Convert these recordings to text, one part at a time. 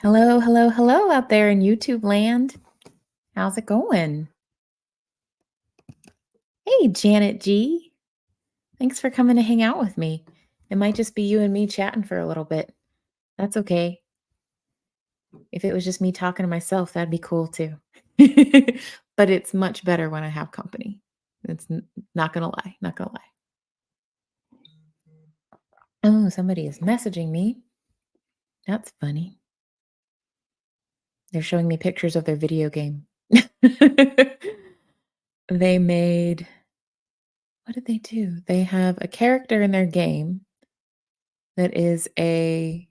Hello, hello, hello out there in YouTube land. How's it going? Hey, Janet G. Thanks for coming to hang out with me. It might just be you and me chatting for a little bit. That's okay. If it was just me talking to myself, that'd be cool too. But it's much better when I have company. Not gonna lie, not gonna lie. Oh, somebody is messaging me. That's funny. They're showing me pictures of their video game. They made What did they do? They have a character in their game that is a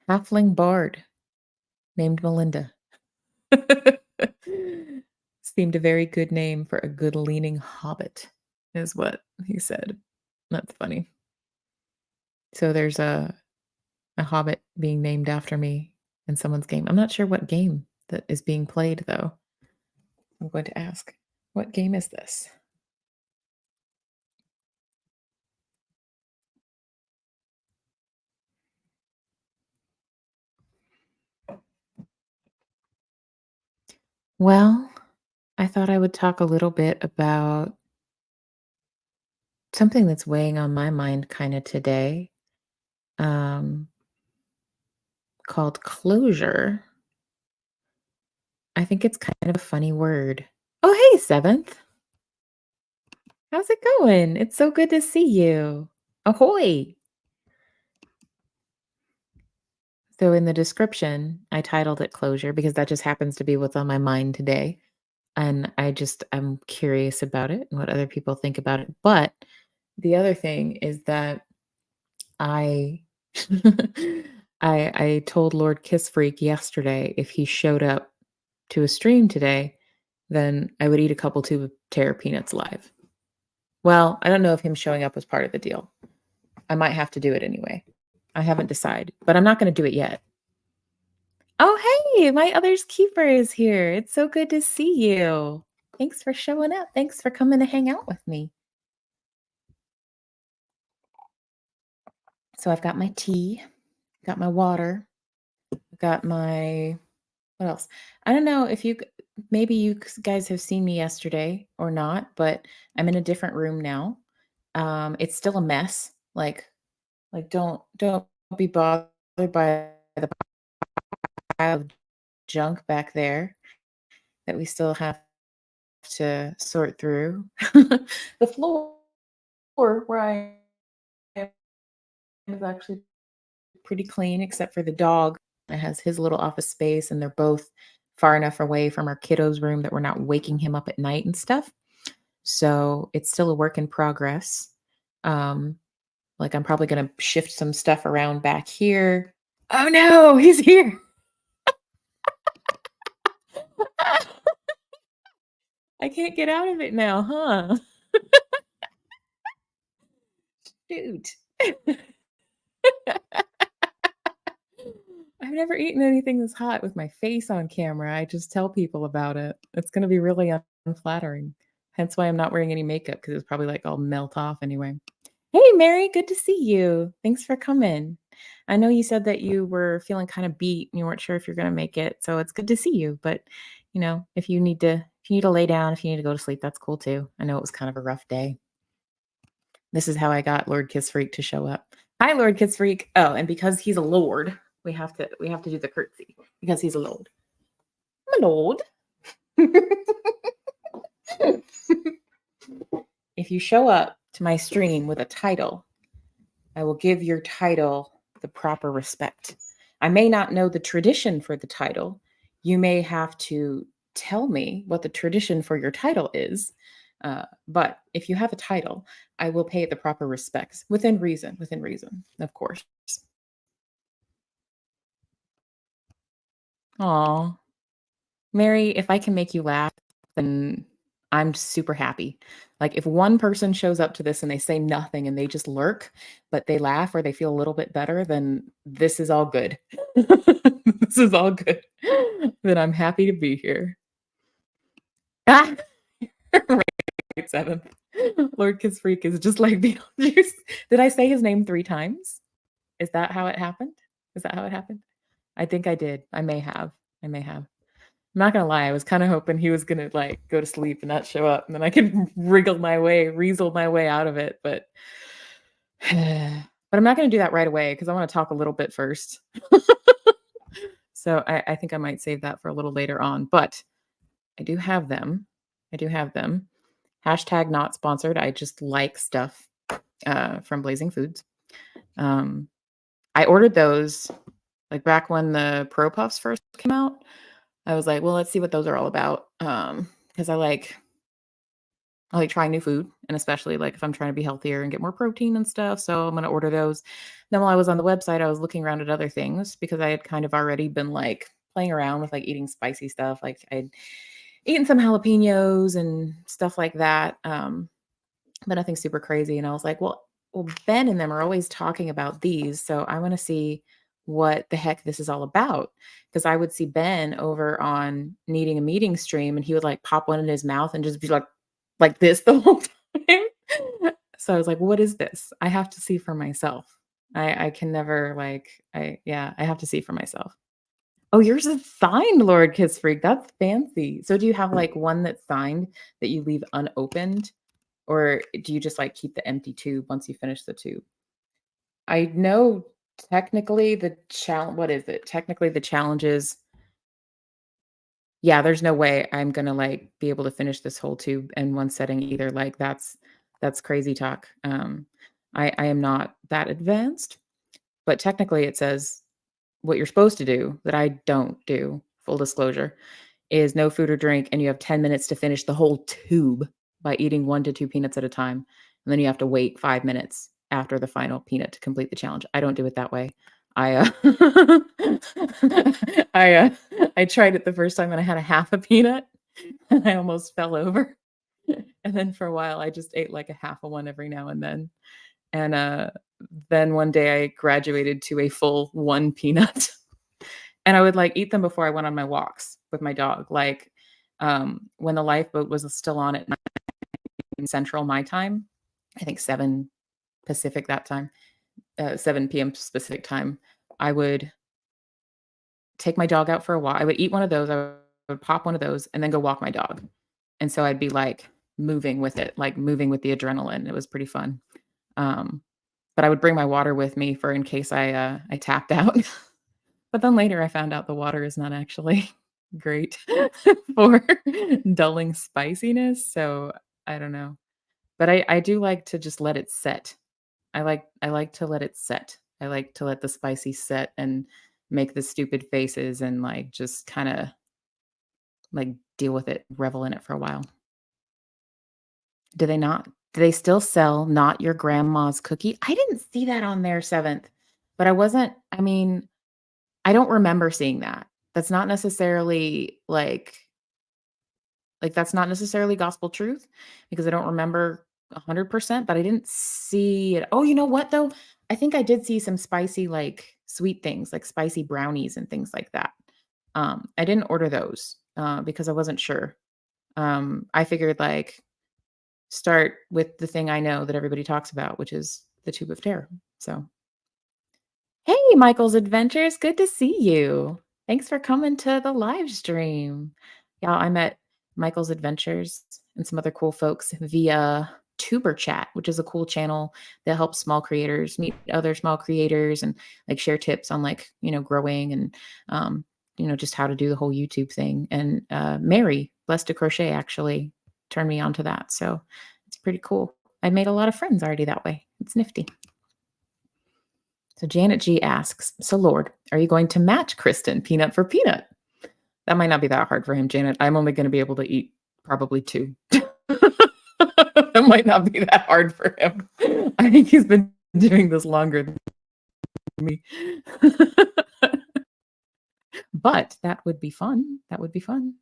halfling bard named Melinda. Seemed a very good name for a good leaning hobbit, is what he said. That's funny. So there's a hobbit being named after me in someone's game. I'm not sure what game that is being played, though. I'm going to ask, what game is this? Well, I thought I would talk a little bit about something that's weighing on my mind kind of today, um, called closure. I think it's kind of a funny word. Oh, hey, Seventh. How's it going? It's so good to see you. Ahoy. So, in the description, I titled it closure because that just happens to be what's on my mind today. And I'm curious about it and what other people think about it. But the other thing is that I I told Lord Kiss Freak yesterday if he showed up to a stream today, then I would eat a couple tube of Terror peanuts live. Well, I don't know if him showing up was part of the deal. I might have to do it anyway. I haven't decided, but I'm not going to do it yet. Oh, hey, my other's keeper is here. It's so good to see you. Thanks for showing up. Thanks for coming to hang out with me. So I've got my tea, got my water, got my what else? I don't know if maybe you guys have seen me yesterday or not, but I'm in a different room now. It's still a mess. Like don't be bothered by the pile of junk back there that we still have to sort through. The floor where I am is actually pretty clean, except for the dog. It has his little office space, and they're both far enough away from our kiddo's room that we're not waking him up at night and stuff. So it's still a work in progress. Um, like I'm probably gonna shift some stuff around back here. Oh no, he's here. I can't get out of it now, huh? Shoot. I've never eaten anything this hot with my face on camera. I just tell people about it. It's gonna be really unflattering. Hence why I'm not wearing any makeup because it's probably like I'll melt off anyway. Hey, Mary, good to see you. Thanks for coming. I know you said that you were feeling kind of beat and you weren't sure if you're going to make it, so it's good to see you. But if you need to lay down, if you need to go to sleep, that's cool too. I know it was kind of a rough day. This is how I got Lord Kiss Freak to show up. Hi, Lord Kiss Freak. Oh, and because he's a lord, we have to do the curtsy because he's a lord. My lord. If you show up to my stream with a title, I will give your title the proper respect. I may not know the tradition for the title. You may have to tell me what the tradition for your title is. But if you have a title, I will pay it the proper respects within reason, of course. Aw, Mary, if I can make you laugh, then I'm super happy. Like if one person shows up to this and they say nothing and they just lurk, but they laugh or they feel a little bit better, then this is all good. This is all good. Then I'm happy to be here. Ah, right, Seventh. Lord Kiss Freak is just like Beetlejuice. Did I say his name 3 times? Is that how it happened? Is that how it happened? I think I did. I may have. I may have. I'm not gonna lie, I was kinda hoping he was gonna, like, go to sleep and not show up, and then I could weasel my way out of it, but I'm not gonna do that right away because I wanna talk a little bit first. So I think I might save that for a little later on, but I do have them. I do have them. Hashtag not sponsored. I just like stuff, from Blazing Foods. Um, I ordered those, like, back when the Pro Puffs first came out. I was like, "Well, let's see what those are all about," because I like trying new food, and especially, like, if I'm trying to be healthier and get more protein and stuff, so I'm gonna order those. Then while I was on the website, I was looking around at other things because I had kind of already been, like, playing around with, like, eating spicy stuff, like, I'd eaten some jalapenos and stuff like that, but nothing super crazy, and I was like, "Well, Ben and them are always talking about these, so I wanna see what the heck this is all about." Because I would see Ben over on Needing a Meeting stream, and he would, like, pop one in his mouth and just be like this the whole time. So I was like, "What is this? I have to see for myself." I can never, like I have to see for myself. Oh, yours is signed, Lord Kiss Freak, that's fancy. So do you have, like, one that's signed that you leave unopened, or do you just, like, keep the empty tube once you finish the tube? I know technically the challenge. What is it? Technically, the challenge is, yeah, there's no way I'm gonna, like, be able to finish this whole tube in one setting either, like, that's crazy talk. I am not that advanced, but technically it says what you're supposed to do that I don't do, full disclosure, is no food or drink, and you have 10 minutes to finish the whole tube by eating 1 to 2 peanuts at a time, and then you have to wait 5 minutes after the final peanut to complete the challenge. I don't do it that way. I, I, uh, I tried it the first time and I had a half a peanut, and I almost fell over, and then for a while, I just ate, like, a half a one every now and then, and, then one day I graduated to a full 1 peanut. And I would, like, eat them before I went on my walks with my dog, like, when the lifeboat was still on at 9 Central my time, I think 7 Pacific that time, 7 PM Pacific time, I would take my dog out for a walk. I would eat one of those, I would pop one of those, and then go walk my dog. And so I'd be, like, moving with it, like, moving with the adrenaline. It was pretty fun. Um, but I would bring my water with me for in case I tapped out. But then later I found out the water is not actually great for dulling spiciness, so I don't know. But I do like to just let it set. I like to let it set. I like to let the spicy set and make the stupid faces and, like, just kinda, like, deal with it, revel in it for a while. Do they not? Do they still sell Not Your Grandma's Cookie? I didn't see that on there, 7th, but I mean, I don't remember seeing that. That's not necessarily, that's not necessarily gospel truth because I don't remember 100%, but I didn't see it. Oh, you know what though? I think I did see some spicy, like, sweet things, like spicy brownies and things like that. I didn't order those, because I wasn't sure. I figured, like, start with the thing I know that everybody talks about, which is the tube of terror. So hey, Michael's Adventures, good to see you. Thanks for coming to the live stream. Yeah, I met Michael's Adventures and some other cool folks via Tuber Chat, which is a cool channel that helps small creators meet other small creators and, like, share tips on, like, growing and um, just how to do the whole YouTube thing. And Mary, Blessed to Crochet, actually turned me on to that. So it's pretty cool. I made a lot of friends already that way. It's nifty. So Janet G asks, "So Lord, are you going to match Kristen peanut for peanut?" That might not be that hard for him, Janet. I'm only gonna be able to eat probably 2. That might not be that hard for him. I think he's been doing this longer than me. But that would be fun. That would be fun.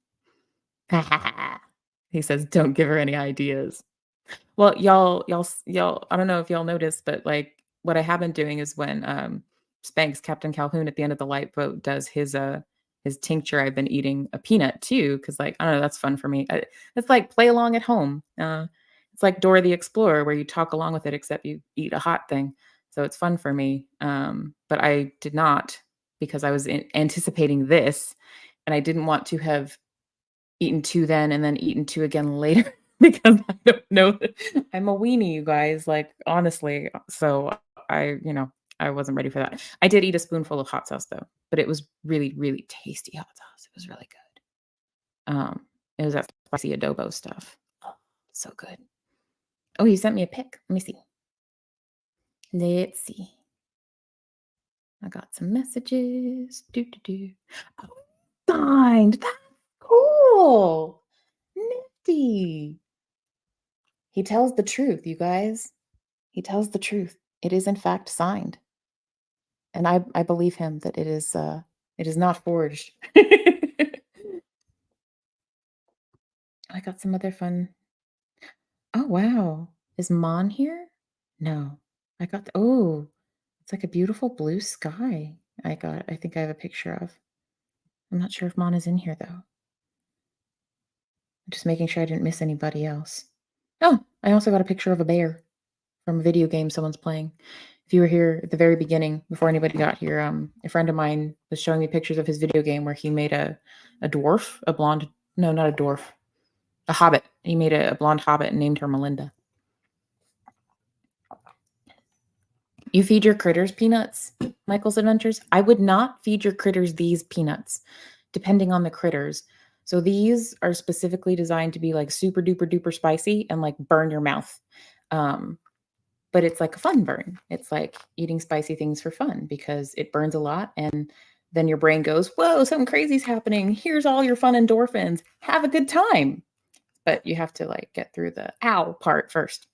He says, "Don't give her any ideas." Well, y'all, I don't know if y'all noticed, but, like, what I have been doing is when, Spanx, Captain Calhoun at the end of the lifeboat does his tincture, I've been eating a peanut too, because, like, I don't know, that's fun for me. It's like play along at home. It's like Dora the Explorer where you talk along with it, except you eat a hot thing. So it's fun for me. But I did not. because I was anticipating this, and I didn't want to have eaten 2 then and then eaten 2 again later because I don't know I'm a weenie, you guys, like, honestly, so I wasn't ready for that. I did eat a spoonful of hot sauce, though, but it was really, really tasty hot sauce. It was really good. It was that spicy adobo stuff. Oh, so good. Oh, you sent me a pic. Let me see. Let's see. I got some messages. Do, do, do. Oh, signed. That's cool. Nifty. He tells the truth, you guys. He tells the truth. It is in fact signed, and I believe him that it is not forged. I got some other fun. Oh wow, is Mon here? No, I got. Oh, it's like a beautiful blue sky. I think I have a picture of. I'm not sure if Mon is in here though. I'm just making sure I didn't miss anybody else. Oh, I also got a picture of a bear from a video game someone's playing. If you were here at the very beginning, before anybody got here, a friend of mine was showing me pictures of his video game where he made a dwarf, a blonde, no, not a dwarf, a hobbit. He made a blonde hobbit and named her Melinda. You feed your critters peanuts, Michael's Adventures? I would not feed your critters these peanuts, depending on the critters. So these are specifically designed to be like super duper duper spicy and like burn your mouth. But it's like a fun burn. It's like eating spicy things for fun because it burns a lot and then your brain goes, "Whoa, something crazy's happening. Here's all your fun endorphins. Have a good time." But you have to like get through the ow part first.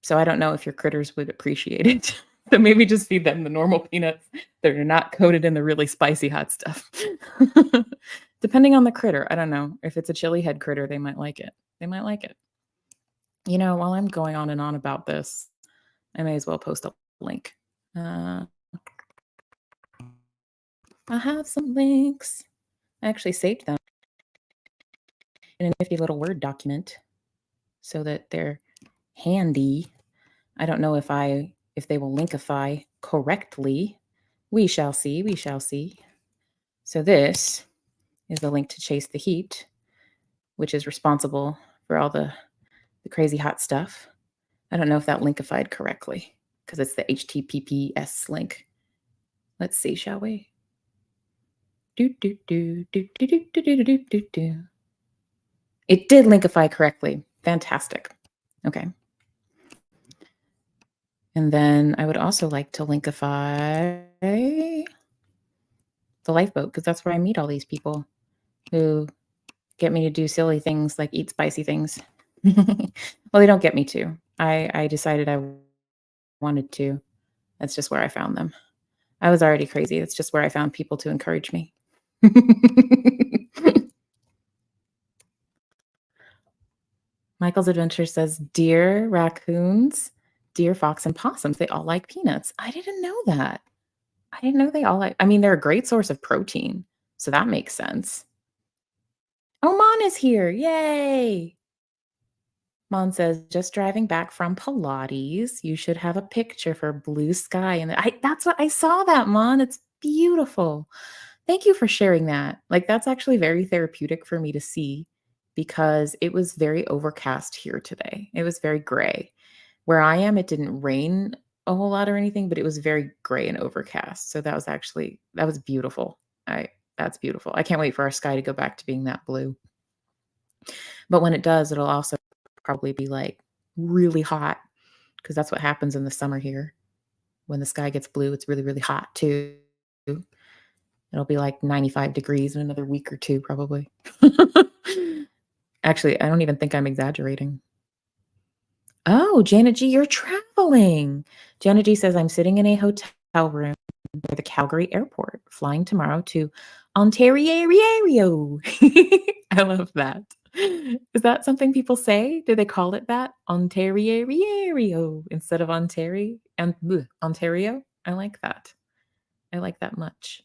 So I don't know if your critters would appreciate it. So maybe just feed them the normal peanuts that are not coated in the really spicy hot stuff. Depending on the critter. I don't know. If it's a chili head critter, they might like it. They might like it. While I'm going on and on about this, I may as well post a link. I have some links. I actually saved them in a nifty little Word document so that they're handy. I don't know if they will linkify correctly. We shall see. We shall see. So this is the link to Chase the Heat, which is responsible for all the crazy hot stuff. I don't know if that linkified correctly because it's the HTTPS link. Let's see, shall we? It did linkify correctly. Fantastic. Okay. And then I would also like to linkify the lifeboat because that's where I meet all these people who get me to do silly things like eat spicy things. Well, they don't get me to. I decided I wanted to. That's just where I found them. I was already crazy. It's just where I found people to encourage me. Michael's Adventure says, deer, raccoons, deer, fox, and possums, they all like peanuts. I didn't know that. I didn't know they all like, I mean, they're a great source of protein. So that makes sense. Oh, Mon is here. Yay. Mon says, just driving back from Pilates. You should have a picture for blue sky. And that's what I saw that, Mon. It's beautiful. Thank you for sharing that. Like, that's actually very therapeutic for me to see because it was very overcast here today. It was very gray. Where I am, it didn't rain a whole lot or anything, but it was very gray and overcast. So that was beautiful. That's beautiful. I can't wait for our sky to go back to being that blue. But when it does, it'll also probably be like really hot because that's what happens in the summer here. When the sky gets blue, it's really, really hot too. It'll be like 95 degrees in another week or two, probably. Actually, I don't even think I'm exaggerating. Oh, Janet G, you're traveling. Janet G says, I'm sitting in a hotel room near the Calgary airport, flying tomorrow to Ontario. I love that. Is that something people say? Do they call it that? Ontario instead of Ontario? And Ontario? I like that. I like that much.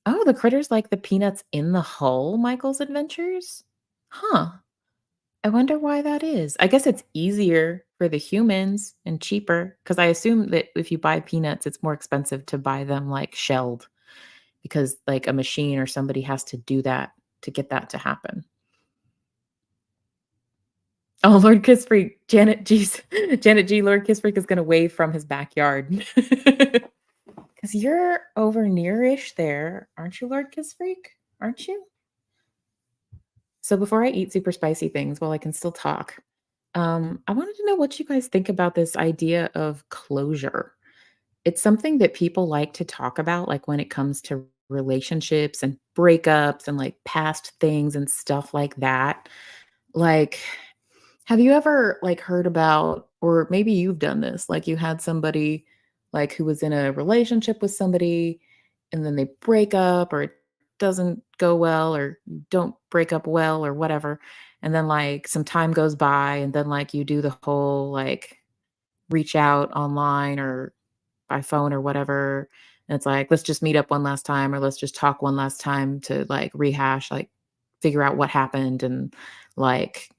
Oh, the critters like the peanuts in the hull, Michael's Adventures? Huh. I wonder why that is. I guess it's easier for the humans and cheaper because I assume that if you buy peanuts, it's more expensive to buy them, like, shelled because, like, a machine or somebody has to do that to get that to happen. Oh, Lord Kissfreak, Janet G. Lord Kissfreak is gonna wave from his backyard. 'Cause you're over near-ish there, aren't you, Lord Kissfreak? Aren't you? So before I eat super spicy things while I can still talk, I wanted to know what you guys think about this idea of closure. It's something that people like to talk about, like, when it comes to relationships and breakups and, like, past things and stuff like that. Like, have you ever, like, heard about or maybe you've done this, like, you had somebody, like, who was in a relationship with somebody, and then they break up or it doesn't go well or you don't break up well or whatever, and then, like, some time goes by, and then, like, you do the whole, like, reach out online or by phone or whatever, and it's like, "Let's just meet up one last time," or, "Let's just talk one last time to, like, rehash, like, figure out what happened," and, like,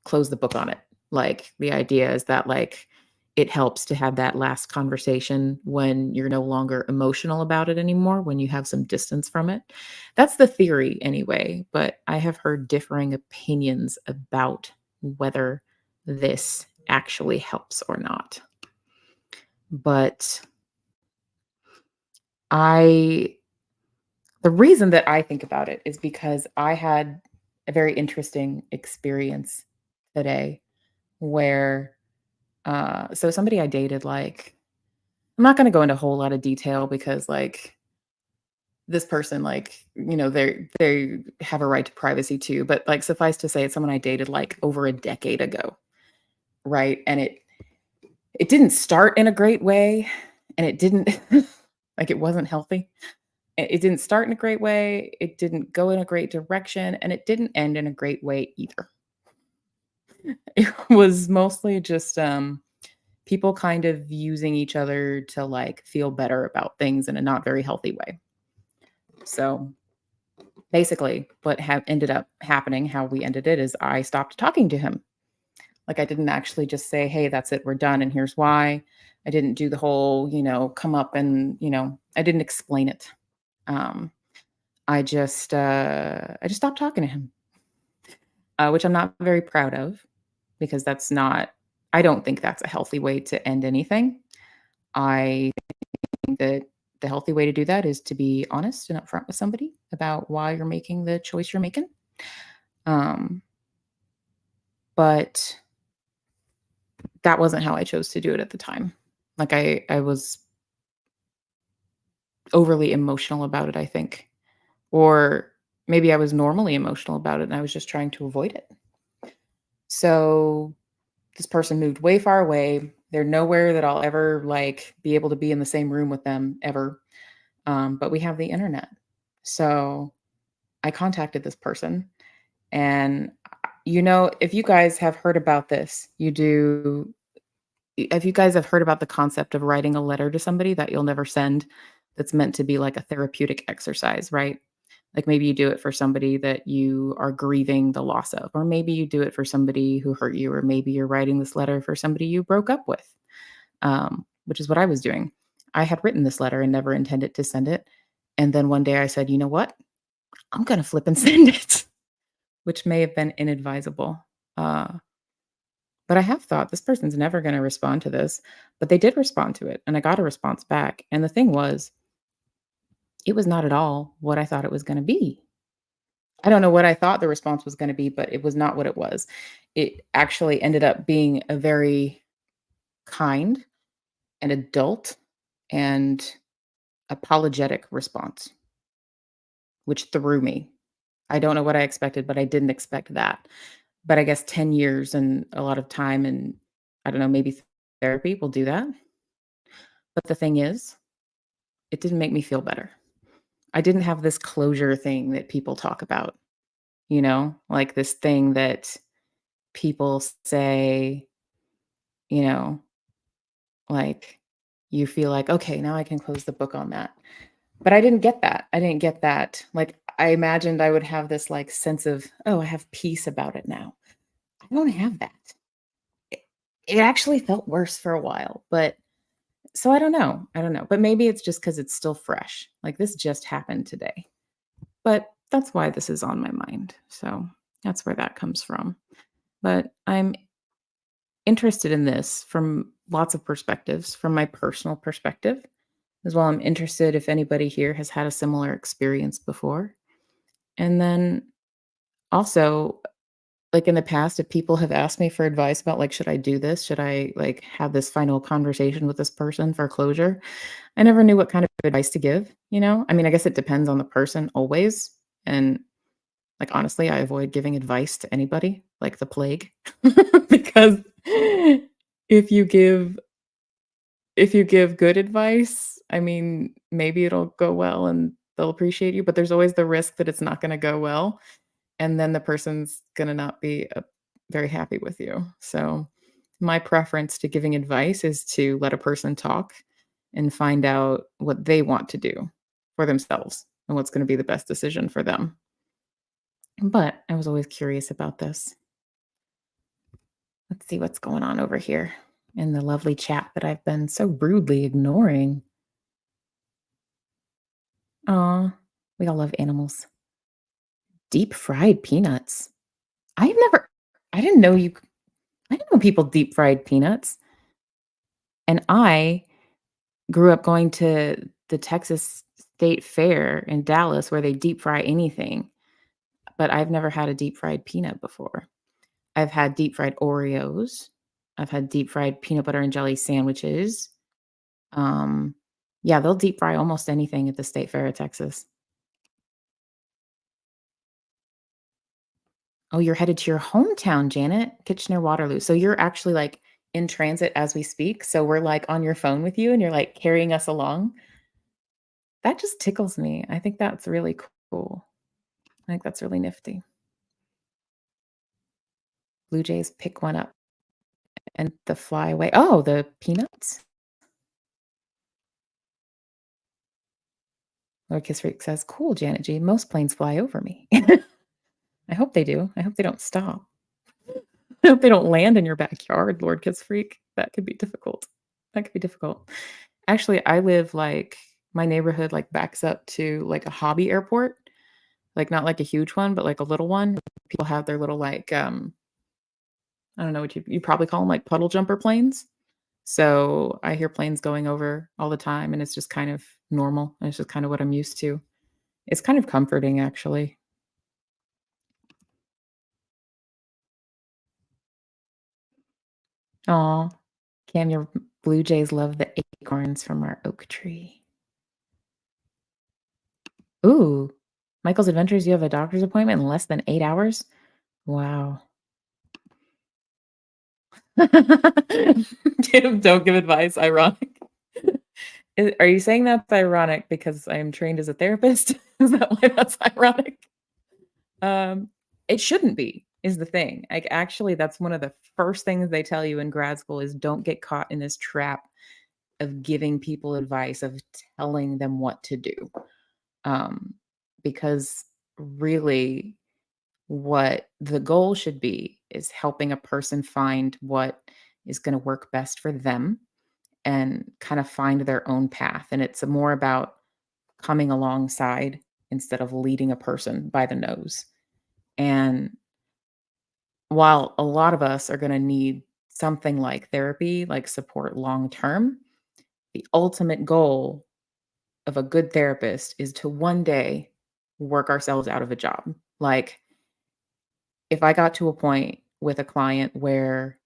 close the book on it. Like, the idea is that, like, it helps to have that last conversation when you're no longer emotional about it anymore, when you have some distance from it. That's the theory anyway, but I have heard differing opinions about whether this actually helps or not. But I the reason that I think about it is because I had a very interesting experience today where so somebody I dated, like, I'm not gonna go into a whole lot of detail because, like, this person, like, they have a right to privacy too, but, like, suffice to say, it's someone I dated, like, over a decade ago, right? And it didn't start in a great way, and it didn't like, it wasn't healthy. It didn't start in a great way, it didn't go in a great direction, and it didn't end in a great way either. It was mostly just, people kind of using each other to, like, feel better about things in a not very healthy way. So, basically, what ended up happening, how we ended it, is I stopped talking to him. Like, I didn't actually just say, "Hey, that's it, we're done, and here's why." I didn't do the whole, come up and, I didn't explain it. Um, I just stopped talking to him, which I'm not very proud of because that's not I don't think that's a healthy way to end anything. I think that the healthy way to do that is to be honest and upfront with somebody about why you're making the choice you're making. Um, but that wasn't how I chose to do it at the time. Like I was overly emotional about it, I think. Or maybe I was normally emotional about it and I was just trying to avoid it. So this person moved way far away. They're nowhere that I'll ever like be able to be in the same room with them ever. But we have the internet. So I contacted this person. And, if you guys have heard about this, if you guys have heard about the concept of writing a letter to somebody that you'll never send, that's meant to be like a therapeutic exercise, right? Like maybe you do it for somebody that you are grieving the loss of, or maybe you do it for somebody who hurt you, or maybe you're writing this letter for somebody you broke up with, which is what I was doing. I had written this letter and never intended to send it. And then one day I said, you know what? I'm going to flip and send it. Which may have been inadvisable. Uh, but I have thought this person's never going to respond to this, but they did respond to it, and I got a response back. And the thing was, it was not at all what I thought it was going to be. I don't know what I thought the response was going to be, but it was not what it was. It actually ended up being a very kind and adult and apologetic response, which threw me. I don't know what I expected, but I didn't expect that. But I guess 10 years and a lot of time and I don't know, maybe therapy will do that. But the thing is, it didn't make me feel better. I didn't have this closure thing that people talk about, like this thing that people say, you know, like you feel like, okay, now I can close the book on that. But I didn't get that. I didn't get that. Like I imagined I would have this like sense of, oh, I have peace about it now. I don't have that. It, it actually felt worse for a while, but so I don't know. I don't know. But maybe it's just because it's still fresh. Like this just happened today. But that's why this is on my mind. So that's where that comes from. But I'm interested in this from lots of perspectives, from my personal perspective as well. I'm interested if anybody here has had a similar experience before. And then also, like in the past, if people have asked me for advice about like, should I do this? Should I like have this final conversation with this person for closure? I never knew what kind of advice to give, you know? I mean, I guess it depends on the person always. And like honestly, I avoid giving advice to anybody like the plague because if you give if you give good advice, I mean, maybe it'll go well and they'll appreciate you, but there's always the risk that it's not gonna go well, and then the person's gonna not be, very happy with you. So, my preference to giving advice is to let a person talk and find out what they want to do for themselves and what's gonna be the best decision for them. But I was always curious about this. Let's see what's going on over here in the lovely chat that I've been so rudely ignoring. Aw, we all love animals. Deep fried peanuts. I've never I didn't know you I didn't know people deep fried peanuts, and I grew up going to the Texas State Fair in Dallas where they deep fry anything, but I've never had a deep fried peanut before. I've had deep fried Oreos. I've had deep fried peanut butter and jelly sandwiches. Um, yeah, they'll deep fry almost anything at the State Fair of Texas. Oh, you're headed to your hometown, Janet, Kitchener-Waterloo. So you're actually, like, in transit as we speak, so we're, like, on your phone with you and you're, like, carrying us along? That just tickles me. I think that's really cool. I think that's really nifty. Blue Jays pick one up and the fly away. Oh, the peanuts? Lord Kiss Freak says, "Cool, Janet G. Most planes fly over me." I hope they do. I hope they don't stop. I hope they don't land in your backyard, Lord Kiss Freak. That could be difficult. That could be difficult. Actually, I live, like my neighborhood, like, backs up to, like, a hobby airport, like, not like a huge one, but, like, a little one. People have their little, like, I don't know what you probably call them, like, puddle jumper planes. So, I hear planes going over all the time, and it's just kind of normal, and it's just kind of what I'm used to. It's kind of comforting, actually. Aw, Cam, your blue jays love the acorns from our oak tree. Ooh, Michael's Adventures, you have a doctor's appointment in less than 8 hours? Wow. Tim, don't give advice, ironic. Are you saying that's ironic because I am trained as a therapist? Is that why that's ironic? Um, it shouldn't be, is the thing. Like, actually, that's one of the first things they tell you in grad school is don't get caught in this trap of giving people advice, of telling them what to do. Um, because really what the goal should be is helping a person find what is going to work best for them and kind of find their own path. And it's more about coming alongside instead of leading a person by the nose. And while a lot of us are going to need something like therapy, like support long term, the ultimate goal of a good therapist is to one day work ourselves out of a job. Like, if I got to a point with a client where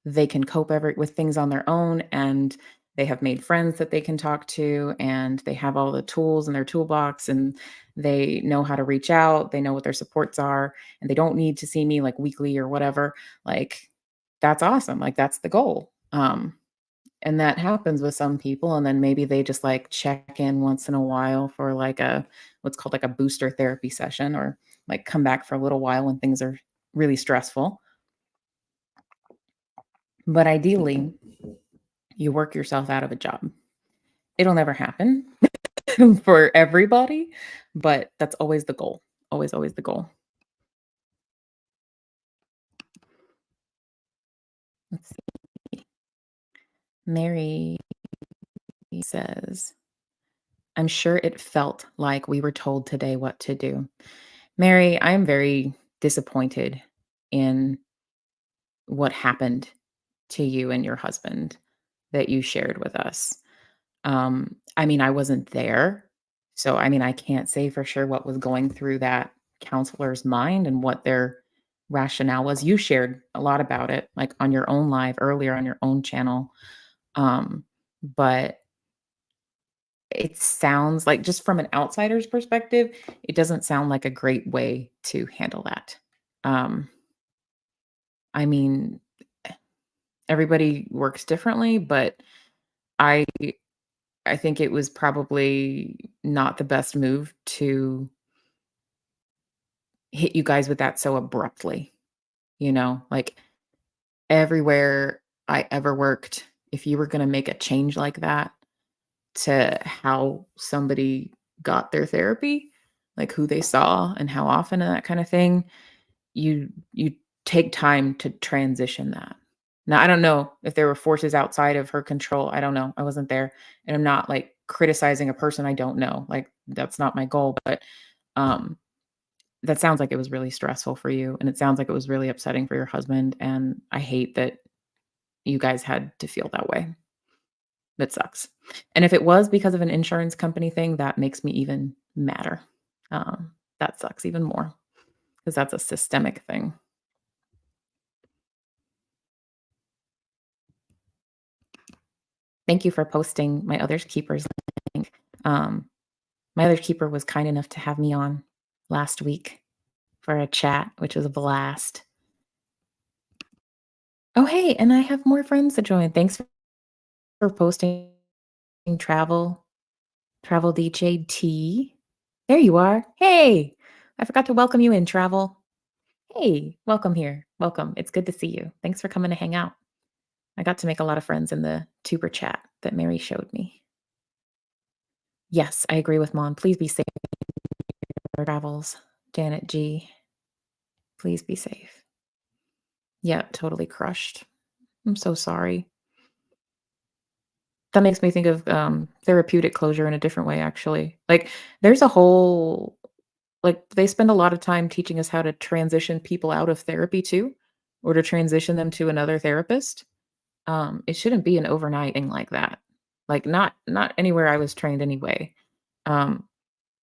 they can cope with things on their own and they have made friends that they can talk to and they have all the tools in their toolbox and they know how to reach out, they know what their supports are, and they don't need to see me like weekly or whatever, like that's awesome. Like that's the goal. And that happens with some people and then maybe they just like check in once in a while for like a what's called like a booster therapy session or like come back for a little while when things are really stressful. But ideally, you work yourself out of a job. It'll never happen for everybody, but that's always the goal. Always, always the goal. Mary says, I'm sure it felt like we were told today what to do. Mary, I am very disappointed in what happened to you and your husband that you shared with us. I mean, I wasn't there. So, I mean, I can't say for sure what was going through that counselor's mind and what their rationale was. You shared a lot about it, like on your own live earlier on your own channel. But it sounds like, just from an outsider's perspective, it doesn't sound like a great way to handle that. Um, I mean, everybody works differently, but I I think it was probably not the best move to hit you guys with that so abruptly, like everywhere I ever worked, if you were going to make a change like that to how somebody got their therapy, like who they saw and how often and that kind of thing, you take time to transition that. Now, I don't know if there were forces outside of her control. I don't know. I wasn't there. And I'm not like criticizing a person I don't know. Like that's not my goal, but um that sounds like it was really stressful for you, and it sounds like it was really upsetting for your husband, and I hate that you guys had to feel that way. That sucks. And if it was because of an insurance company thing, that makes me even madder. That sucks even more because that's a systemic thing. Thank you for posting my other keepers link. My other keeper was kind enough to have me on last week for a chat, which was a blast. Oh, hey, and I have more friends to join. Thanks for posting travel Travel DJ T. There you are. Hey, I forgot to welcome you in, Travel. Hey, welcome here. Welcome. It's good to see you. Thanks for coming to hang out. I got to make a lot of friends in the tuber chat that Mary showed me. Yes, I agree with Mom. Please be safe. Travels. Janet G. Please be safe. Yeah, totally crushed. I'm so sorry. That makes me think of therapeutic closure in a different way, actually. Like, there's a whole like, they spend a lot of time teaching us how to transition people out of therapy too, or to transition them to another therapist. It shouldn't be an overnight thing like that. Like, not anywhere I was trained anyway. Um,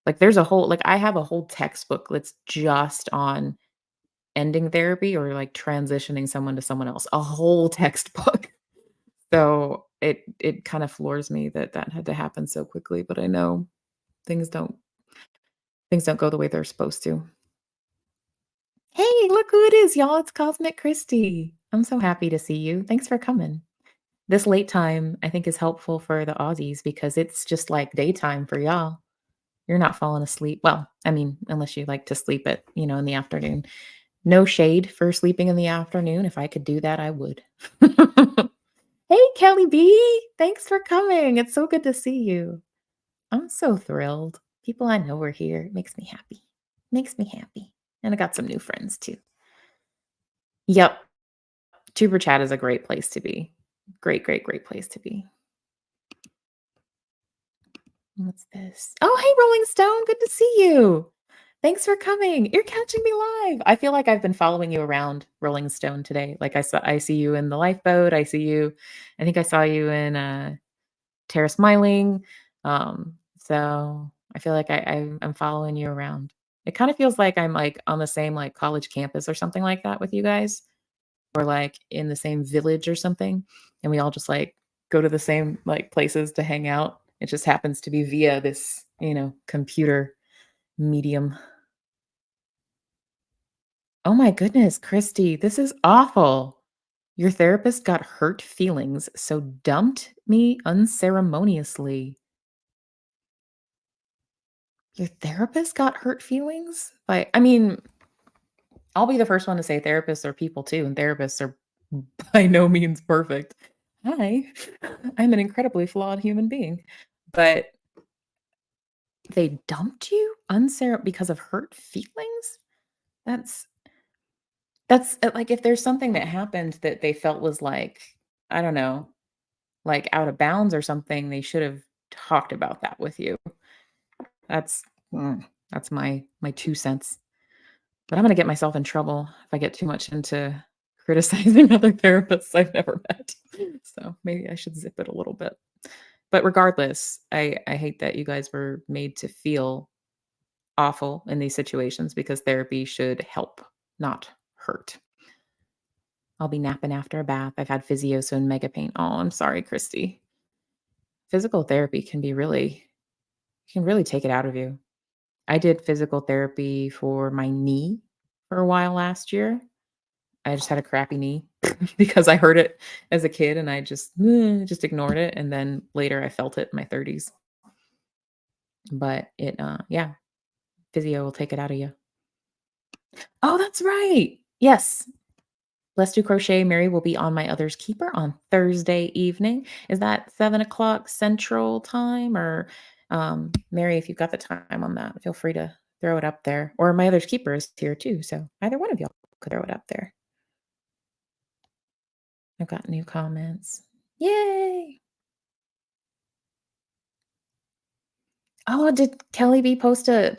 like, there's a whole like, I have a whole textbook that's just on ending therapy or, like, transitioning someone to someone else, a whole textbook. So, it kind of floors me that that had to happen so quickly, but I know things don't things don't go the way they're supposed to. Hey, look who it is, y'all. It's Cosmic Christie. I'm so happy to see you. Thanks for coming. This late time, I think, is helpful for the Aussies because it's just like daytime for y'all. You're not falling asleep. Well, I mean, unless you like to sleep at, in the afternoon. No shade for sleeping in the afternoon. If I could do that, I would. Hey, Kelly B. Thanks for coming. It's so good to see you. I'm so thrilled. People I know are here. It makes me happy. Makes me happy. And I got some new friends too. Yep. Tuber chat is a great place to be. Great, great, great place to be. What's this? Oh, hey, Rolling Stone. Good to see you. Thanks for coming. You're catching me live. I feel like I've been following you around, Rolling Stone, today. Like I see you in the lifeboat. I see you. I think I saw you in Terra Smiling. So I feel like I'm following you around. It kind of feels like I'm like on the same like college campus or something like that with you guys, or like in the same village or something, and we all just like go to the same like places to hang out. It just happens to be via this, computer medium. Oh my goodness, Christy, this is awful. Your therapist got hurt feelings, so dumped me unceremoniously. Your therapist got hurt feelings? I mean, I'll be the first one to say therapists are people too, and therapists are by no means perfect. Hi, I'm an incredibly flawed human being. But they dumped you because of hurt feelings? That's like if there's something that happened that they felt was like, I don't know, like out of bounds or something, they should have talked about that with you. That's that's my 2 cents. But I'm gonna get myself in trouble if I get too much into criticizing other therapists I've never met. So maybe I should zip it a little bit. But regardless, I hate that you guys were made to feel awful in these situations because therapy should help, not hurt. I'll be napping after a bath. I've had Physioso and Mega Pain. Oh, I'm sorry, Christy. Physical therapy can really take it out of you. I did physical therapy for my knee for a while last year. I just had a crappy knee because I heard it as a kid and I just ignored it. And then later I felt it in my 30s. But yeah, physio will take it out of you. Oh, that's right. Yes. Let's Do Crochet Mary will be on My Other's Keeper on Thursday evening. Is that 7 o'clock Central Time? Or, Mary, if you've got the time on that, feel free to throw it up there. Or My Other's Keeper is here too, so either one of y'all could throw it up there. I've got new comments. Yay! Oh, did Kelly B post a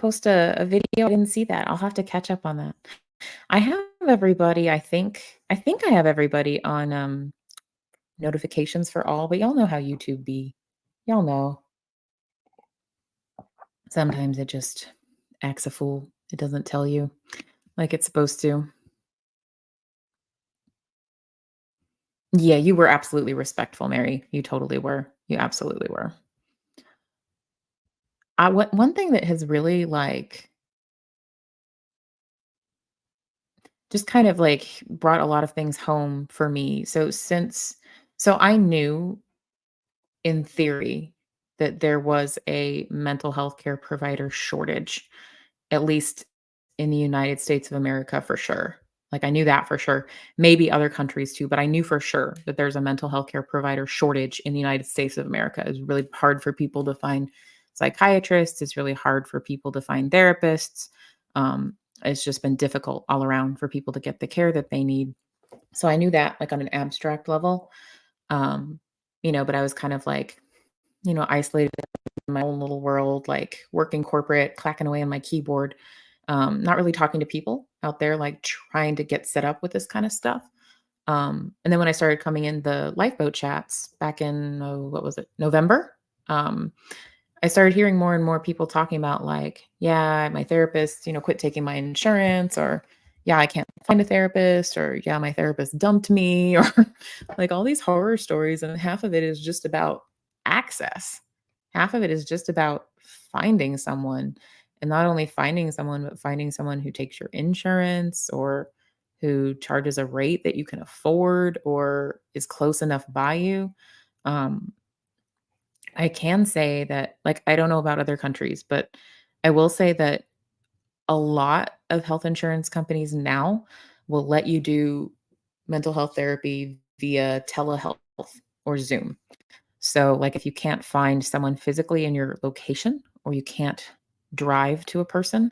video? I didn't see that. I'll have to catch up on that. I have everybody, I think I have everybody on, notifications for all, but y'all know how YouTube be. Y'all know. Sometimes it just acts a fool. It doesn't tell you like it's supposed to. Yeah, you were absolutely respectful, Mary. You totally were. You absolutely were. One thing that has really, like, just kind of, like, brought a lot of things home for me. So I knew in theory that there was a mental health care provider shortage, at least in the United States of America for sure. Like, I knew that for sure. Maybe other countries too, but I knew for sure that there's a mental health care provider shortage in the United States of America. It's really hard for people to find psychiatrists. It's really hard for people to find therapists. It's just been difficult all around for people to get the care that they need. So I knew that, like, on an abstract level. Um, but I was kind of like, isolated in my own little world, like working corporate, clacking away on my keyboard, not really talking to people out there, like trying to get set up with this kind of stuff. And then when I started coming in the lifeboat chats back in, oh, what was it, November? Um, I started hearing more and more people talking about, like, yeah, my therapist, quit taking my insurance, or yeah, I can't find a therapist, or yeah, my therapist dumped me, or like all these horror stories. And half of it is just about access. Half of it is just about finding someone, and not only finding someone, but finding someone who takes your insurance, or who charges a rate that you can afford, or is close enough by you. Um, I can say that, like, I don't know about other countries, but I will say that a lot of health insurance companies now will let you do mental health therapy via telehealth or Zoom. So, like, if you can't find someone physically in your location, or you can't drive to a person,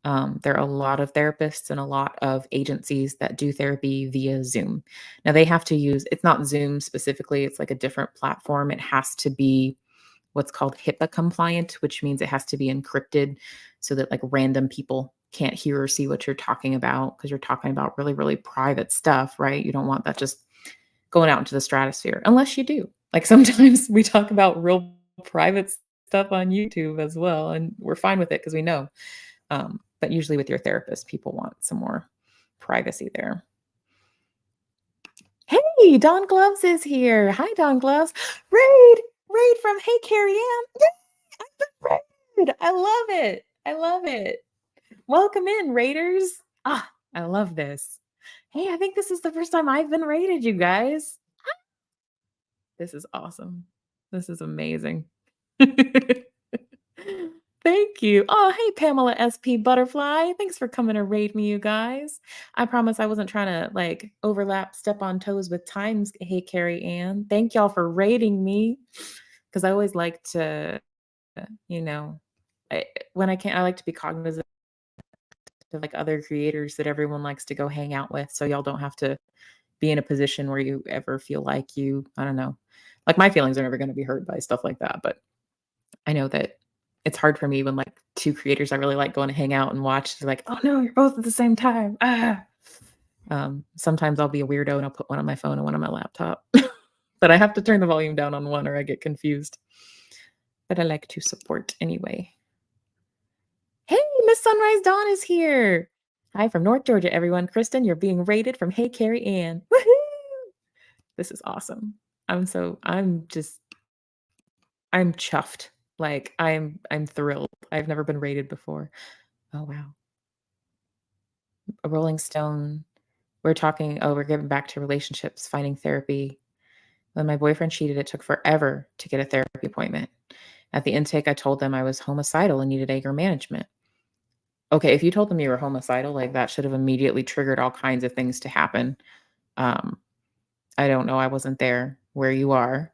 there are a lot of therapists and a lot of agencies that do therapy via Zoom. Now, they have to use, it's not Zoom specifically, it's like a different platform. It has to be what's called HIPAA compliant, which means it has to be encrypted so that, like, random people can't hear or see what you're talking about, because you're talking about really, really private stuff, right? You don't want that just going out into the stratosphere, unless you do. Like, sometimes we talk about real private stuff on YouTube as well, and we're fine with it because we know. But usually with your therapist, people want some more privacy there. Hey, Don Gloves is here. Hi, Don Gloves. Raid from Hey Carrie Ann. Yay, I'm the raid. I love it. I love it. Welcome in, Raiders. Ah, I love this. Hey, I think this is the first time I've been raided, you guys. This is awesome. This is amazing. Thank you. Oh, hey, Pamela SP Butterfly. Thanks for coming to raid me, you guys. I promise I wasn't trying to, like, overlap, step on toes with times. Hey, Carrie Ann. Thank y'all for raiding me, because I always like to, you know, I, when I can, I like to be cognizant of, like, other creators that everyone likes to go hang out with. So y'all don't have to be in a position where you ever feel like you, I don't know, Like, my feelings are never gonna be hurt by stuff like that, but I know that it's hard for me when, like, 2 creators I really like going to hang out and watch, they're like, "Oh, no, you're both at the same time. Ah." Sometimes I'll be a weirdo and I'll put one on my phone and one on my laptop. But I have to turn the volume down on one or I get confused. But I like to support anyway. Hey, Miss Sunrise Dawn is here. Hi from North Georgia, everyone. Kristen, you're being rated from Hey Carrie Ann. Woohoo! This is awesome. I'm chuffed. Like I'm thrilled. I've never been rated before. Oh wow. A Rolling Stone. We're getting back to relationships, finding therapy. When my boyfriend cheated, it took forever to get a therapy appointment. At the intake, I told them I was homicidal and needed anger management. Okay, if you told them you were homicidal, like that should have immediately triggered all kinds of things to happen. Um, I don't know, I wasn't there where you are,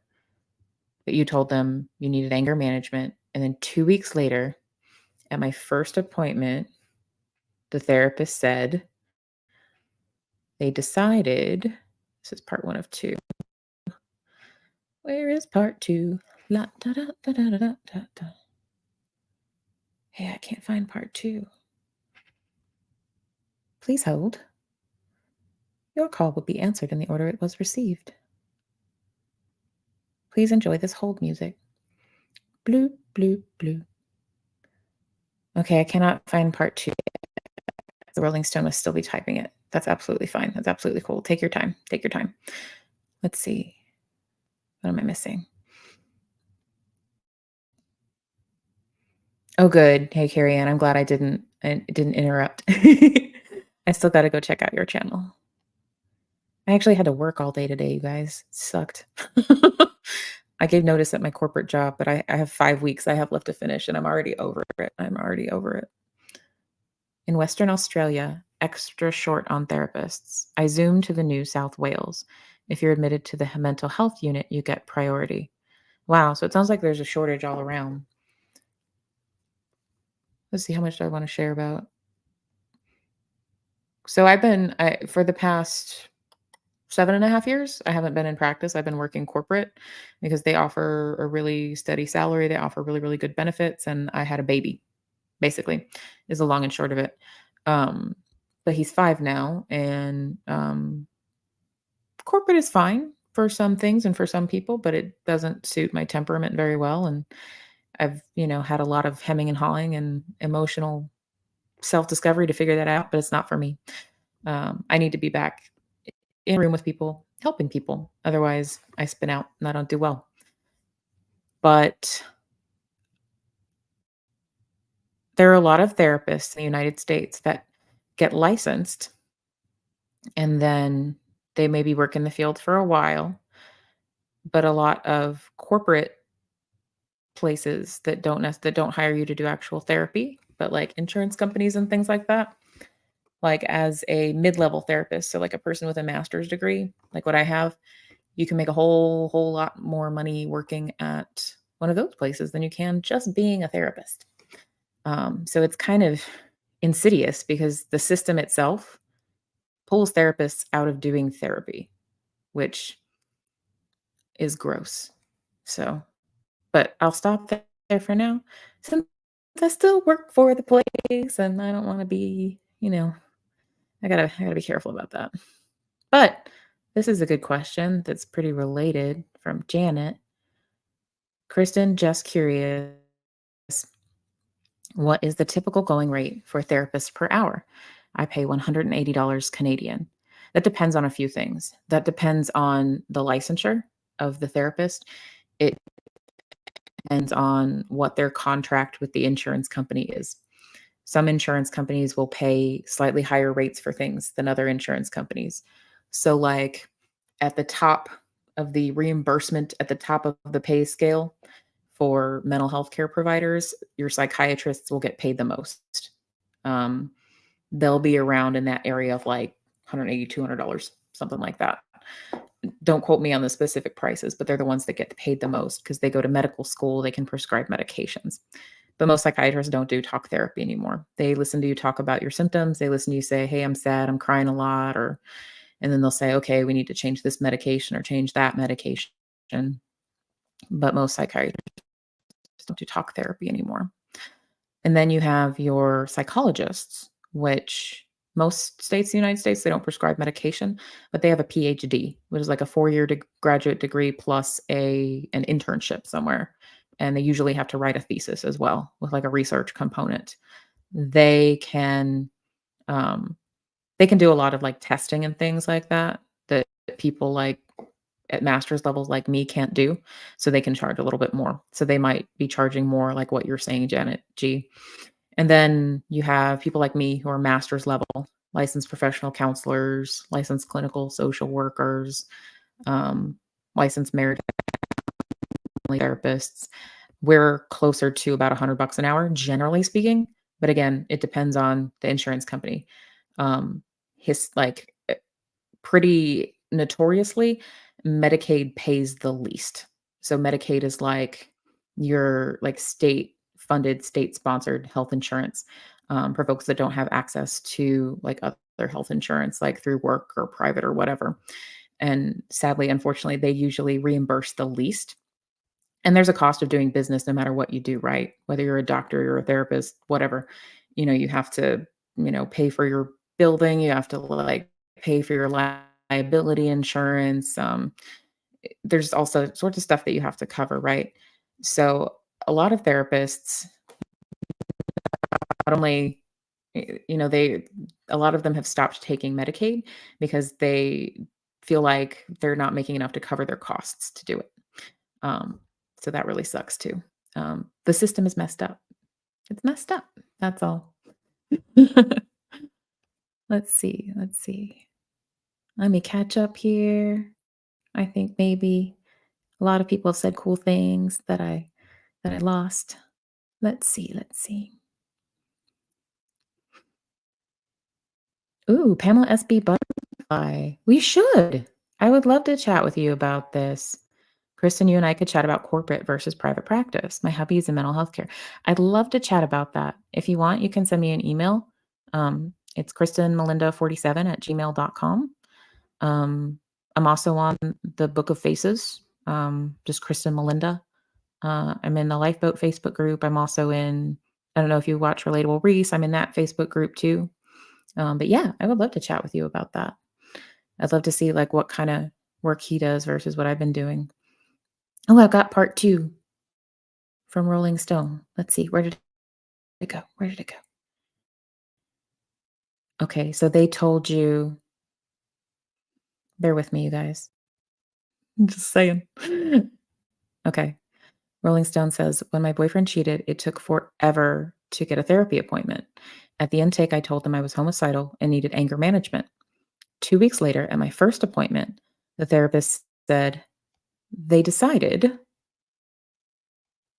but you told them you needed anger management. And then 2 weeks later, at my first appointment, the therapist said they decided this is part one of two. Where is part two? La, da, da, da, da, da, da, da, da. Hey, I can't find part two. Please hold. Your call will be answered in the order it was received. Please enjoy this hold music. Bloop, bloop, bloop. Okay, I cannot find part two. The Rolling Stone must still be typing it. That's absolutely fine. That's absolutely cool. Take your time. Take your time. Let's see. What am I missing? Oh, good. Hey, Carrie Ann, I'm glad I didn't interrupt. I still got to go check out your channel. I actually had to work all day today, you guys. It sucked. I gave notice at my corporate job, but I have 5 weeks I have left to finish, and I'm already over it. I'm already over it. In Western Australia, extra short on therapists. I zoomed to the New South Wales. If you're admitted to the mental health unit, you get priority. Wow, so it sounds like there's a shortage all around. Let's see, how much do I want to share about? So for the past 7.5 years, I haven't been in practice. I've been working corporate because they offer a really steady salary. They offer really, really good benefits. And I had a baby, basically, is the long and short of it. But he's 5 now, and corporate is fine for some things and for some people, but it doesn't suit my temperament very well. And I've, had a lot of hemming and hawing and emotional self-discovery to figure that out, but it's not for me. I need to be back in a room with people, helping people. Otherwise, I spin out and I don't do well. But there are a lot of therapists in the United States that get licensed and then they maybe work in the field for a while, but a lot of corporate places that don't hire you to do actual therapy, but like insurance companies and things like that, like as a mid-level therapist, so like a person with a master's degree, like what I have, you can make a whole lot more money working at one of those places than you can just being a therapist. So it's kind of insidious because the system itself pulls therapists out of doing therapy, which is gross. So, but I'll stop there for now since I still work for the place and I don't want to be, I gotta be careful about that. But this is a good question that's pretty related from Janet. Kristen, just curious, what is the typical going rate for therapists per hour? I pay $180 Canadian. That depends on a few things. That depends on the licensure of the therapist. It depends on what their contract with the insurance company is. Some insurance companies will pay slightly higher rates for things than other insurance companies. So, like at the top of the reimbursement, at the top of the pay scale for mental health care providers, your psychiatrists will get paid the most. Um, they'll be around in that area of like $180, $200, something like that. Don't quote me on the specific prices, but they're the ones that get paid the most because they go to medical school, they can prescribe medications. But most psychiatrists don't do talk therapy anymore. They listen to you talk about your symptoms. They listen to you say, "Hey, I'm sad, I'm crying a lot," and then they'll say, "Okay, we need to change this medication or change that medication." but most psychiatrists don't do talk therapy anymore. And then you have your psychologists, which most states in the United States, they don't prescribe medication, but they have a PhD, which is like a 4-year graduate degree plus an internship somewhere. And they usually have to write a thesis as well with like a research component. They can um, they can do a lot of like testing and things like that that people like at master's levels like me can't do. So they can charge a little bit more. So they might be charging more like what you're saying, Janet G. And then you have people like me who are master's level, licensed professional counselors, licensed clinical social workers, um, licensed marriage therapists. We're closer to about $100 an hour, generally speaking. But again, it depends on the insurance company. His like pretty notoriously, Medicaid pays the least. So Medicaid is like your like state funded, state sponsored health insurance for folks that don't have access to like other health insurance, like through work or private or whatever. And sadly, unfortunately, they usually reimburse the least. And there's a cost of doing business no matter what you do, right? Whether you're a doctor, you're a therapist, whatever, you have to, pay for your building, you have to like pay for your liability insurance. There's also sorts of stuff that you have to cover, right? So a lot of therapists, not only, they, a lot of them have stopped taking Medicaid because they feel like they're not making enough to cover their costs to do it. Um, so that really sucks too. The system is messed up. It's messed up. That's all. Let's see. Let's see. Let me catch up here. I think maybe a lot of people have said cool things that I lost. Let's see. Let's see. Ooh, Pamela SB Butterfly. We should. I would love to chat with you about this. Kristen, you and I could chat about corporate versus private practice. My hubby is in mental health care. I'd love to chat about that. If you want, you can send me an email. It's kristenmelinda47 at gmail.com. I'm also on the Book of Faces, just Kristen Melinda. I'm in the Lifeboat Facebook group. I'm also in, I don't know if you watch Relatable Reese, I'm in that Facebook group too. But yeah, I would love to chat with you about that. I'd love to see like what kind of work he does versus what I've been doing. Oh, I've got part 2 from Rolling Stone. Let's see, where did it go? Where did it go? Okay, so they told you, bear with me, you guys. I'm just saying. Okay. Rolling Stone says, when my boyfriend cheated, it took forever to get a therapy appointment. At the intake, I told them I was homicidal and needed anger management. 2 weeks later, at my first appointment, the therapist said, they decided,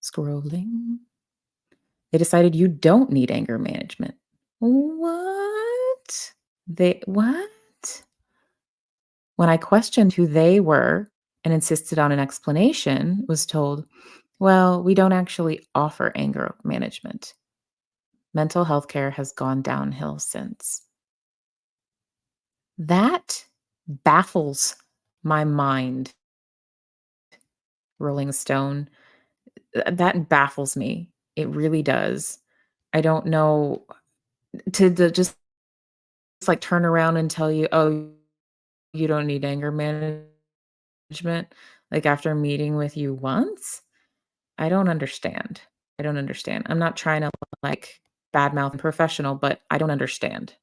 scrolling, they decided you don't need anger management. What? What? When I questioned who they were and insisted on an explanation, was told, well, we don't actually offer anger management. Mental health care has gone downhill since. That baffles my mind, Rolling Stone. That baffles me. It really does. I don't know to just like turn around and tell you, "Oh, you don't need anger management," like after meeting with you once. I don't understand. I don't understand. I'm not trying to like badmouth a professional, but I don't understand.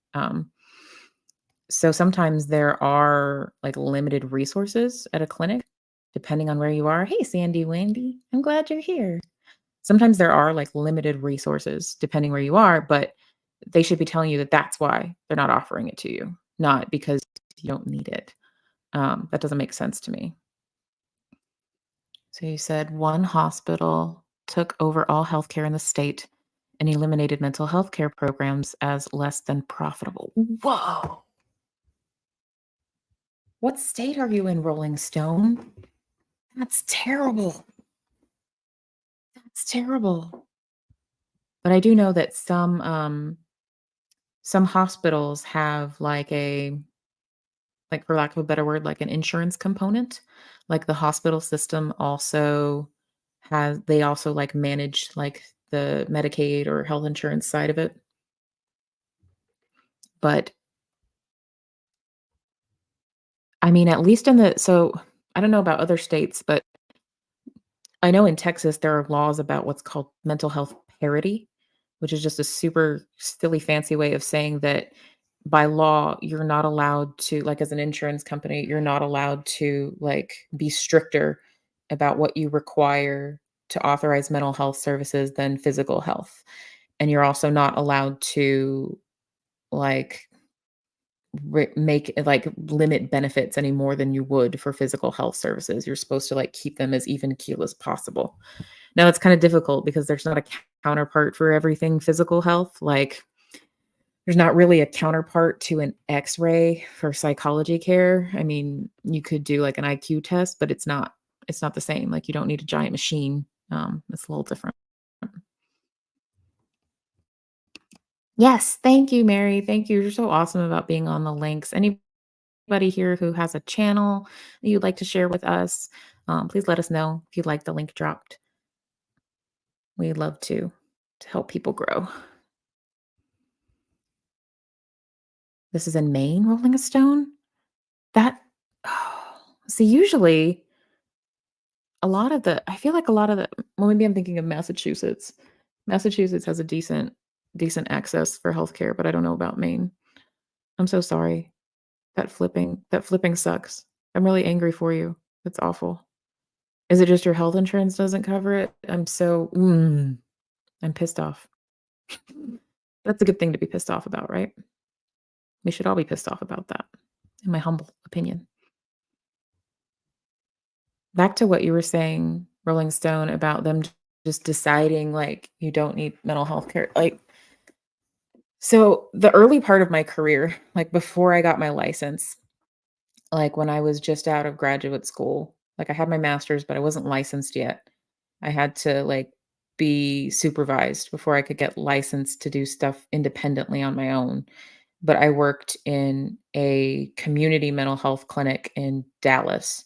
So sometimes there are like limited resources at a clinic, depending on where you are. Hey, Sandy Wendy, I'm glad you're here. Sometimes there are like limited resources depending where you are, but they should be telling you that that's why they're not offering it to you, not because you don't need it. That doesn't make sense to me. So you said one hospital took over all healthcare in the state and eliminated mental health care programs as less than profitable. Whoa. What state are you in, Rolling Stone? That's terrible. That's terrible. But I do know that some hospitals have like like, for lack of a better word, like an insurance component. Like, the hospital system also they also, like, manage, like, the Medicaid or health insurance side of it. But, I mean, at least I don't know about other states, but I know in Texas, there are laws about what's called mental health parity, which is just a super silly fancy way of saying that by law, you're not allowed to, like, as an insurance company, you're not allowed to, like, be stricter about what you require to authorize mental health services than physical health. And you're also not allowed to, like, make like limit benefits any more than you would for physical health services. You're supposed to, like, keep them as even keel as possible. Now it's kind of difficult because there's not a counterpart for everything physical health. Like, there's not really a counterpart to an X-ray for psychology care. I mean, you could do like an IQ test, but it's not the same. Like, you don't need a giant machine. It's a little different. Yes, thank you, Mary. Thank you. You're so awesome about being on the links. Anybody here who has a channel that you'd like to share with us, please let us know if you'd like the link dropped. We'd love to help people grow. This is in Maine, Rolling a Stone? That see, usually I feel like a lot of the well, maybe I'm thinking of Massachusetts. Massachusetts has a decent access for healthcare, but I don't know about Maine. I'm so sorry. That flipping sucks. I'm really angry for you. That's awful. Is it just your health insurance doesn't cover it? I'm pissed off. That's a good thing to be pissed off about, right? We should all be pissed off about that, in my humble opinion. Back to what you were saying, Rolling Stone, about them just deciding, like, you don't need mental health care. Like, so the early part of my career, like before I got my license, like when I was just out of graduate school, like I had my master's, but I wasn't licensed yet. I had to, like, be supervised before I could get licensed to do stuff independently on my own. But I worked in a community mental health clinic in Dallas.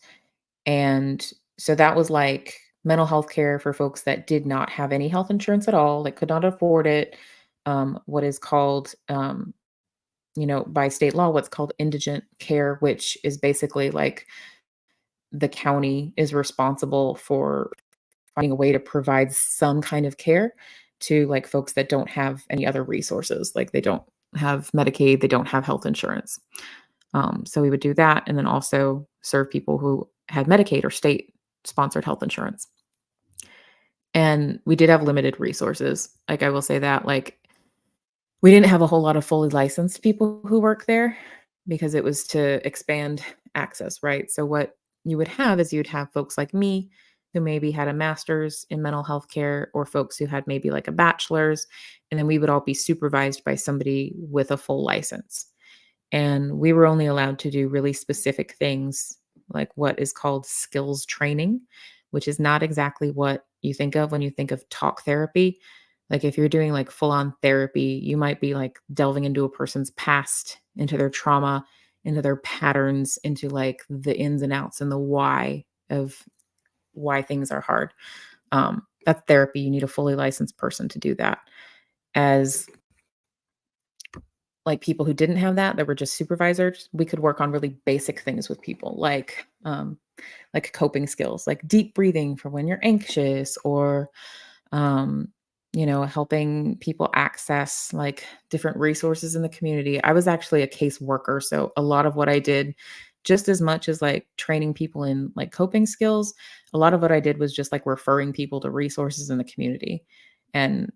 And so that was like mental health care for folks that did not have any health insurance at all, that could not afford it. What is called, by state law, what's called indigent care, which is basically like the county is responsible for finding a way to provide some kind of care to, like, folks that don't have any other resources. Like, they don't have Medicaid, they don't have health insurance. So we would do that and then also serve people who had Medicaid or state sponsored health insurance. And we did have limited resources. Like, I will say that, like, we didn't have a whole lot of fully licensed people who work there because it was to expand access, right? So what you would have is you'd have folks like me who maybe had a master's in mental health care, or folks who had maybe like a bachelor's, and then we would all be supervised by somebody with a full license. And we were only allowed to do really specific things, like what is called skills training, which is not exactly what you think of when you think of talk therapy. Like, if you're doing like full on therapy, you might be like delving into a person's past, into their trauma, into their patterns, into like the ins and outs and the why of why things are hard. That's therapy. You need a fully licensed person to do that. As like people who didn't have that were just supervisors, we could work on really basic things with people, like coping skills, like deep breathing for when you're anxious, or um, helping people access like different resources in the community. I was actually a case worker, so a lot of what I did, just as much as like training people in like coping skills, a lot of what I did was just like referring people to resources in the community. And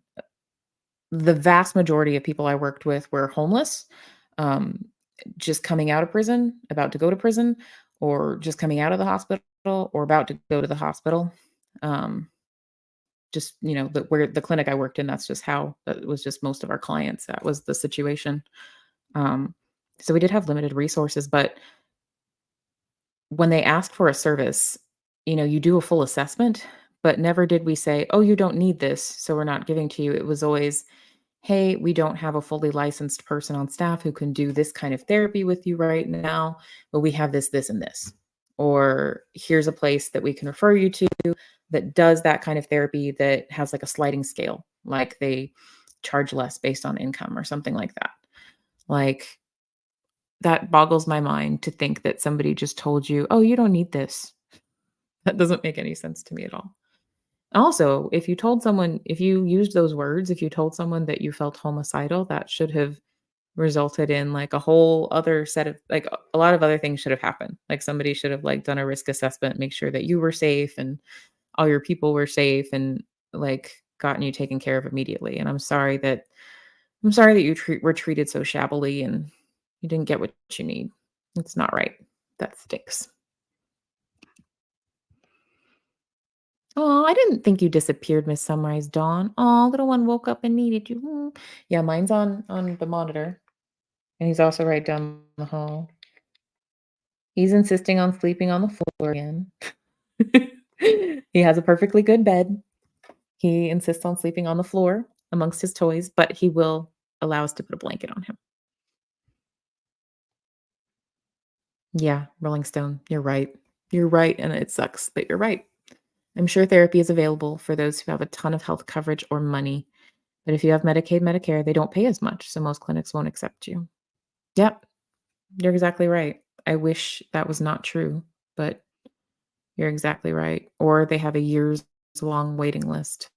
the vast majority of people I worked with were homeless, um, just coming out of prison, about to go to prison, or just coming out of the hospital, or about to go to the hospital. Um, just, where the clinic I worked in, that's just how that was, just most of our clients. That was the situation. Um, so we did have limited resources, but when they ask for a service, you do a full assessment, but never did we say, "Oh, you don't need this, so we're not giving to you." It was always, hey, we don't have a fully licensed person on staff who can do this kind of therapy with you right now, but we have this, this, and this. Or here's a place that we can refer you to that does that kind of therapy that has like a sliding scale, like they charge less based on income or something like that. Like that boggles my mind to think that somebody just told you, oh, you don't need this. That doesn't make any sense to me at all. Also, if you used those words, if you told someone that you felt homicidal, that should have resulted in like a whole other set of like a lot of other things should have happened. Like somebody should have like done a risk assessment, make sure that you were safe and all your people were safe and like gotten you taken care of immediately. And I'm sorry that were treated so shabbily and you didn't get what you need. It's not right. That stinks. Oh, I didn't think you disappeared, Miss Sunrise Dawn. Oh, little one woke up and needed you. Yeah, mine's on the monitor, and he's also right down the hall. He's insisting on sleeping on the floor again. He has a perfectly good bed. He insists on sleeping on the floor amongst his toys, but he will allow us to put a blanket on him. Yeah, Rolling Stone, you're right. You're right, and it sucks that you're right. I'm sure therapy is available for those who have a ton of health coverage or money. But if you have Medicaid, Medicare, they don't pay as much, so most clinics won't accept you. Yep, you're exactly right. I wish that was not true, but you're exactly right. Or they have a years long waiting list.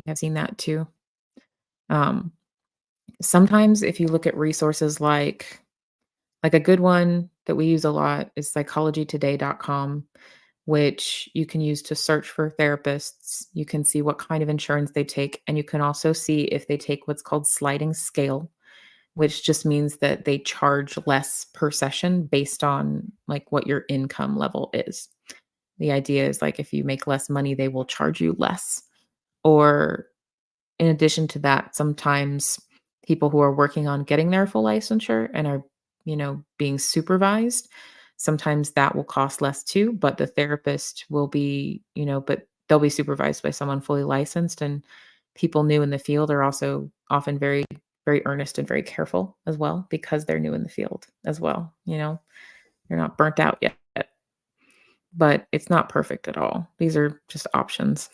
I've seen that too. Um, Sometimes if you look at resources like a good one that we use a lot is psychologytoday.com, which you can use to search for therapists. You can see what kind of insurance they take, and you can also see if they take what's called sliding scale, which just means that they charge less per session based on like what your income level is. The idea is like if you make less money, they will charge you less. Or in addition to that, sometimes people who are working on getting their full licensure and are, being supervised, sometimes that will cost less too, but the therapist will be, but they'll be supervised by someone fully licensed. And people new in the field are also often very, very earnest and very careful as well because they're new in the field as well. They're not burnt out yet, but it's not perfect at all. These are just options.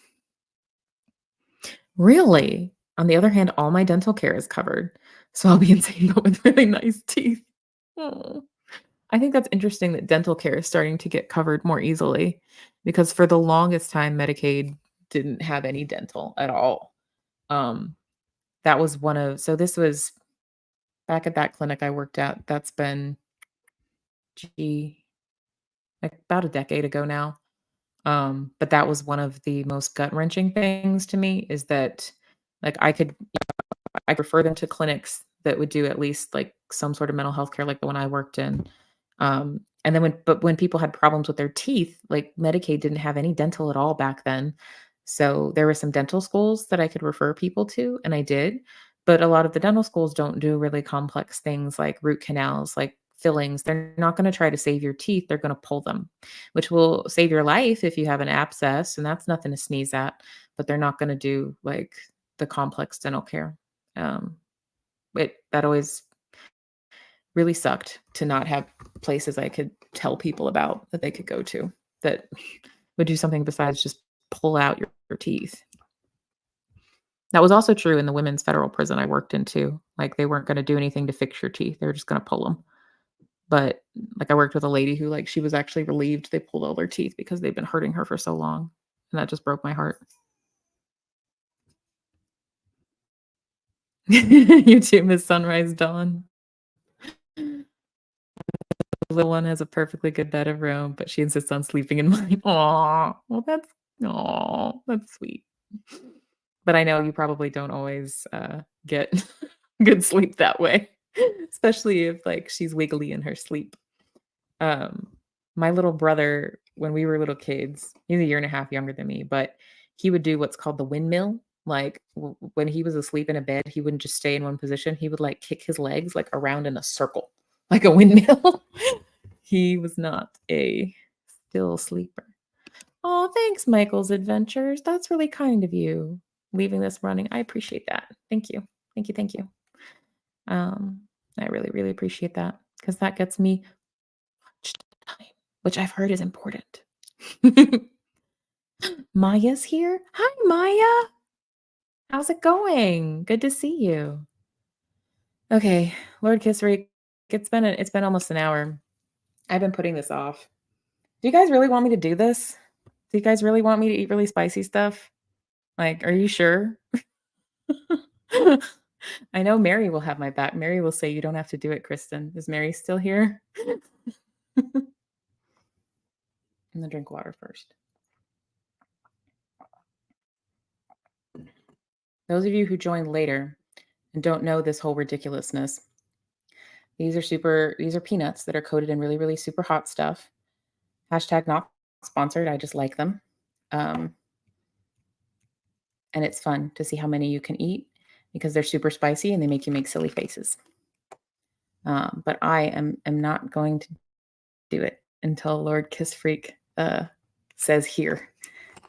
Really? On the other hand, all my dental care is covered, so I'll be insane, but with really nice teeth. Oh. I think that's interesting that dental care is starting to get covered more easily because for the longest time, Medicaid didn't have any dental at all. Um, that was this was back at that clinic I worked at. That's been, gee, like about a decade ago now. But that was one of the most gut wrenching things to me is that like I refer them to clinics that would do at least, like, some sort of mental health care like the one I worked in. And then when people had problems with their teeth, like, Medicaid didn't have any dental at all back then. So, there were some dental schools that I could refer people to, and I did, but a lot of the dental schools don't do really complex things like root canals, like fillings. They're not gonna try to save your teeth, they're gonna pull them, which will save your life if you have an abscess, and that's nothing to sneeze at, but they're not gonna do, like, the complex dental care. Um, it that always really sucked to not have places I could tell people about that they could go to that would do something besides just pull out your teeth. That was also true in the women's federal prison I worked in too. Like they weren't gonna do anything to fix your teeth. They were just gonna pull them. But like I worked with a lady who like she was actually relieved they pulled all her teeth because they've been hurting her for so long. And that just broke my heart. You too, Miss Sunrise Dawn. Little one has a perfectly good bed of room, but she insists on sleeping in mine. Aw, well, that's sweet. But I know you probably don't always, get good sleep that way, especially if, like, she's wiggly in her sleep. Um, my little brother, when we were little kids, he's a year and a half younger than me, but he would do what's called the windmill. Like, when he was asleep in a bed, he wouldn't just stay in one position. He would, like, kick his legs, like, around in a circle, like a windmill. He was not a still sleeper. Oh, thanks, Michael's Adventures. That's really kind of you. leaving this running. I appreciate that. Thank you. Thank you. Thank you. I really, really appreciate that because that gets me watched time, which I've heard is important. Maya's here. Hi, Maya. How's it going? Good to see you. Okay, Lord Kissery, it's been almost an hour. I've been putting this off. Do you guys really want me to do this? Do you guys really want me to eat really spicy stuff? Like, are you sure? I know Mary will have my back. Mary will say, "You don't have to do it, Kristen." Is Mary still here? I'm gonna drink water first. Those of you who joined later and don't know this whole ridiculousness, these are peanuts that are coated in really, really super hot stuff. Hashtag not sponsored. I just like them. And it's fun to see how many you can eat because they're super spicy and they make you make silly faces. But I am not going to do it until Lord Kiss Freak says here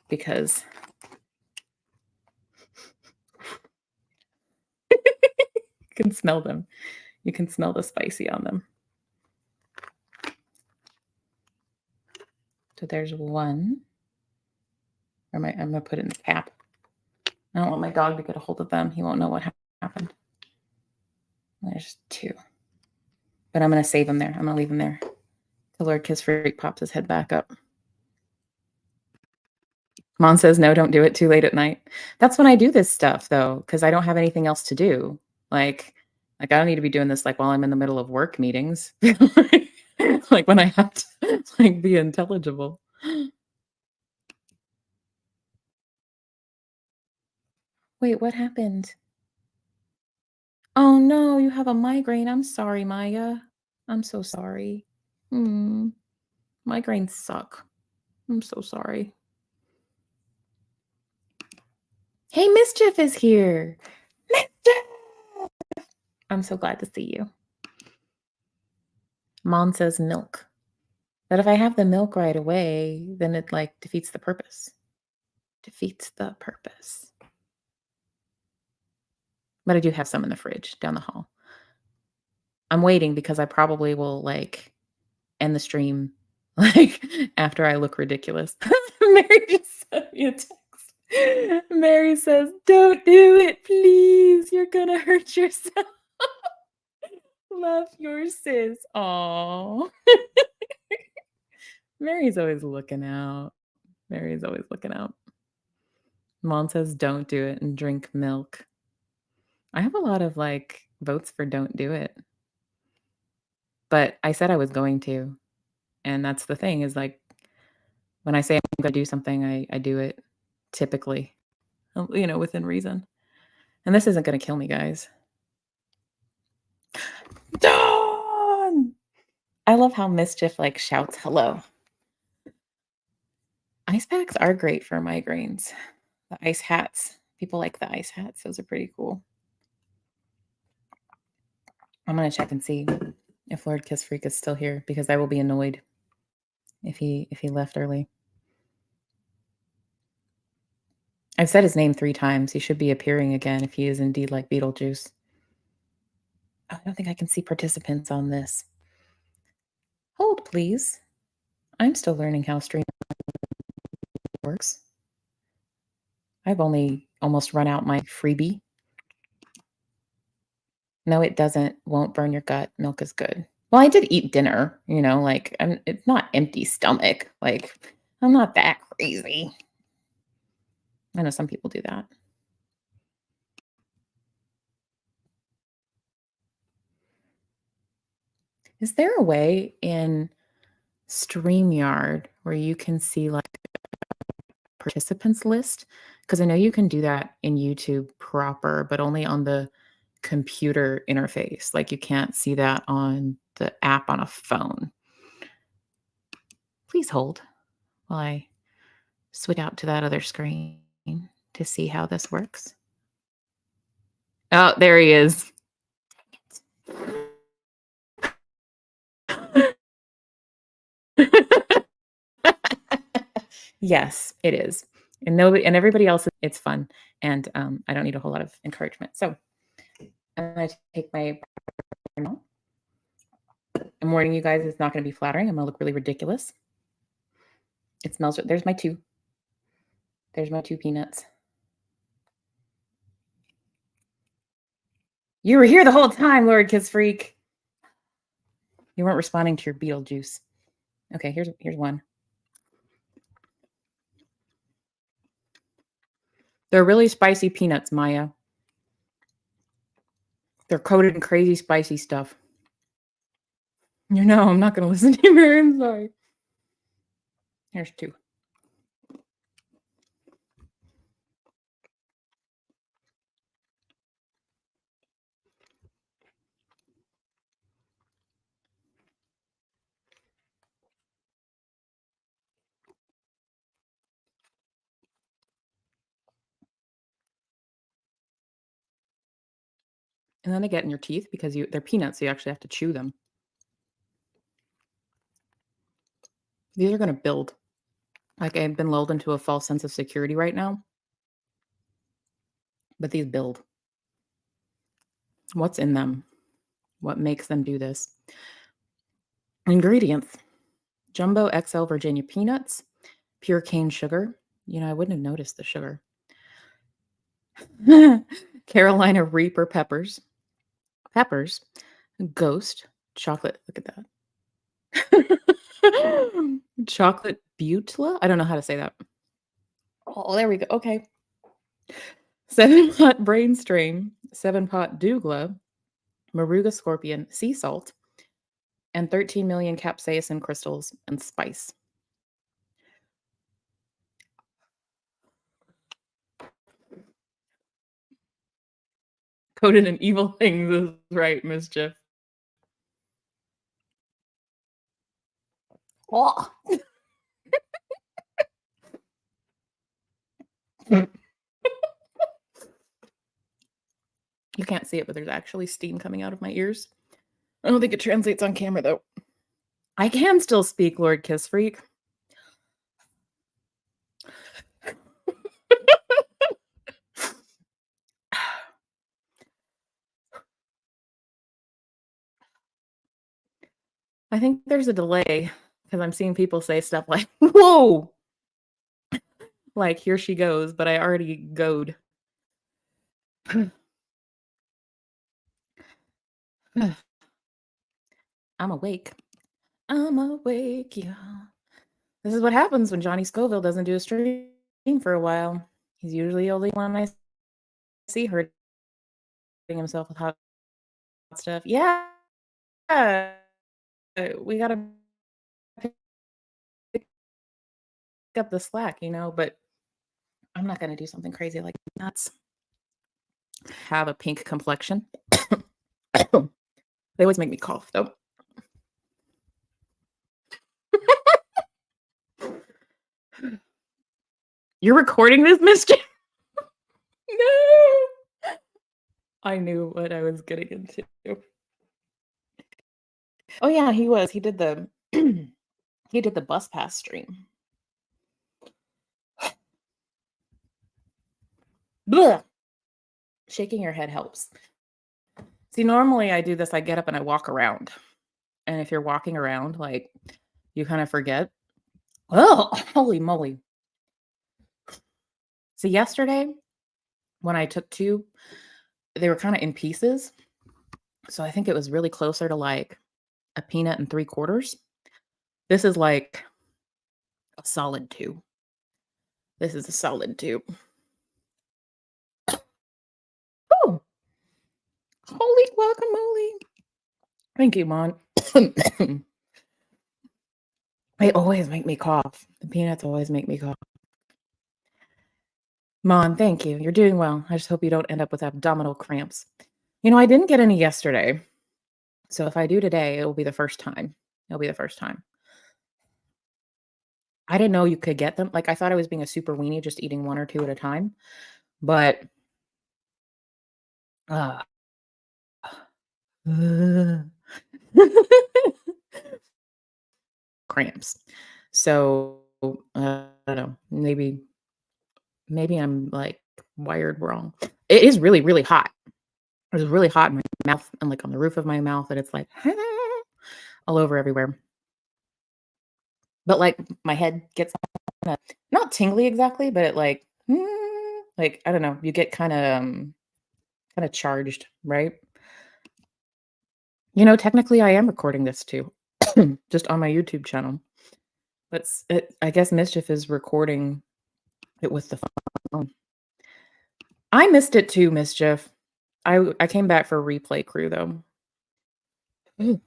because you can smell them. You can smell the spicy on them. So there's one. I'm going to put it in the cap. I don't want my dog to get a hold of them. He won't know what happened. There's two. But I'm going to save him there. I'm going to leave him there till Lord Kiss Freak pops his head back up. Mom says, no, don't do it too late at night. That's when I do this stuff, though, because I don't have anything else to do. Like I don't need to be doing this like while I'm in the middle of work meetings. Like when I have to like be intelligible. Wait, what happened? Oh no, you have a migraine. I'm sorry, Maya. I'm so sorry. Migraines suck. I'm so sorry. Hey, Mischief is here. Mischief! I'm so glad to see you. Mom says milk. But if I have the milk right away, then it like defeats the purpose. Defeats the purpose. But I do have some in the fridge down the hall. I'm waiting because I probably will like end the stream like after I look ridiculous. Mary just sent me a text. Mary says, "Don't do it, please. You're gonna hurt yourself." Love your sis. Aww. Mary's always looking out. Mary's always looking out. Mom says, "Don't do it and drink milk." I have a lot of like votes for don't do it. But I said I was going to. And that's the thing is like when I say I'm going to do something, I do it typically, within reason. And this isn't going to kill me, guys. Dawn! I love how Mischief like shouts hello. Ice packs are great for migraines. The ice hats. People like the ice hats. Those are pretty cool. I'm going to check and see if Lord Kiss Freak is still here because I will be annoyed if he left early. I've said his name 3 times. He should be appearing again if he is indeed like Beetlejuice. Oh, I don't think I can see participants on this. Hold, please. I'm still learning how stream works. I've only almost run out my freebie. No, it doesn't. Won't burn your gut. Milk is good. Well, I did eat dinner, like it's not empty stomach. Like I'm not that crazy. I know some people do that. Is there a way in StreamYard where you can see like participants list? Because I know you can do that in YouTube proper, but only on the computer interface. Like you can't see that on the app on a phone. Please hold while I switch out to that other screen to see how this works. Oh, there he is. Yes, it is. And nobody and everybody else, it's fun, and, I don't need a whole lot of encouragement. So, I'm gonna take my I'm warning you guys, it's not gonna be flattering. I'm gonna look really ridiculous. It smells there's my 2. There's my 2 peanuts. You were here the whole time, Lord Kiss Freak. You weren't responding to your Beetlejuice. Okay, here's one. They're really spicy peanuts, Maya. They're coated in crazy spicy stuff. You know, I'm not gonna listen to you, Mary. I'm sorry. Here's 2. And then they get in your teeth because they're peanuts, so you actually have to chew them. These are gonna build. Like, I've been lulled into a false sense of security right now, but these build. What's in them? What makes them do this? Ingredients: Jumbo XL Virginia peanuts, pure cane sugar. You know, I wouldn't have noticed the sugar. Carolina Reaper peppers, Ghost chocolate. Look at that. Chocolate Butla. I don't know how to say that. Oh, there we go. Okay. 7-pot brain strain, 7-pot dougla, Maruga scorpion, sea salt, and 13 million capsaicin crystals and spice. Coated in evil things is right, Mischief. Oh. You can't see it, but there's actually steam coming out of my ears. I don't think it translates on camera, though. I can still speak, Lord Kiss Freak. I think there's a delay because I'm seeing people say stuff like, whoa, like here she goes, but I already goed. I'm awake. I'm awake, y'all. This is what happens when Johnny Scoville doesn't do a stream for a while. He's usually the only one I see hurting himself with hot stuff. Yeah. We gotta pick up the slack, you know, but I'm not gonna do something crazy like nuts. Have a pink complexion. They always make me cough, though. You're recording this, Mischief? No! I knew what I was getting into. Oh, yeah, he was. He did the he did the bus pass stream. Blech. Shaking your head helps. See, normally I do this, I get up and I walk around. And if you're walking around, like, you kind of forget. Oh, holy moly. So yesterday, when I took 2, they were kind of in pieces. So I think it was really closer to like a peanut and 3/4. This is like a solid 2. This is a solid 2. Oh, holy guacamole. Thank you, Mon. They always make me cough. The peanuts always make me cough. Mon, thank you. You're doing well. I just hope you don't end up with abdominal cramps. You know, I didn't get any yesterday. So if I do today, it will be the first time. It'll be the first time. I didn't know you could get them. Like, I thought I was being a super weenie, just eating 1 or 2 at a time. But, uh, cramps. So, I don't know, maybe Maybe I'm like wired wrong. It is really, really hot. It was really hot in my mouth and like on the roof of my mouth, and it's like all over everywhere. But like my head gets kinda not tingly exactly, but it like I don't know, you get kinda charged, right? Technically I am recording this too, just on my YouTube channel. I guess Mischief is recording it with the phone. I missed it too, Mischief. I came back for replay crew though. Mm.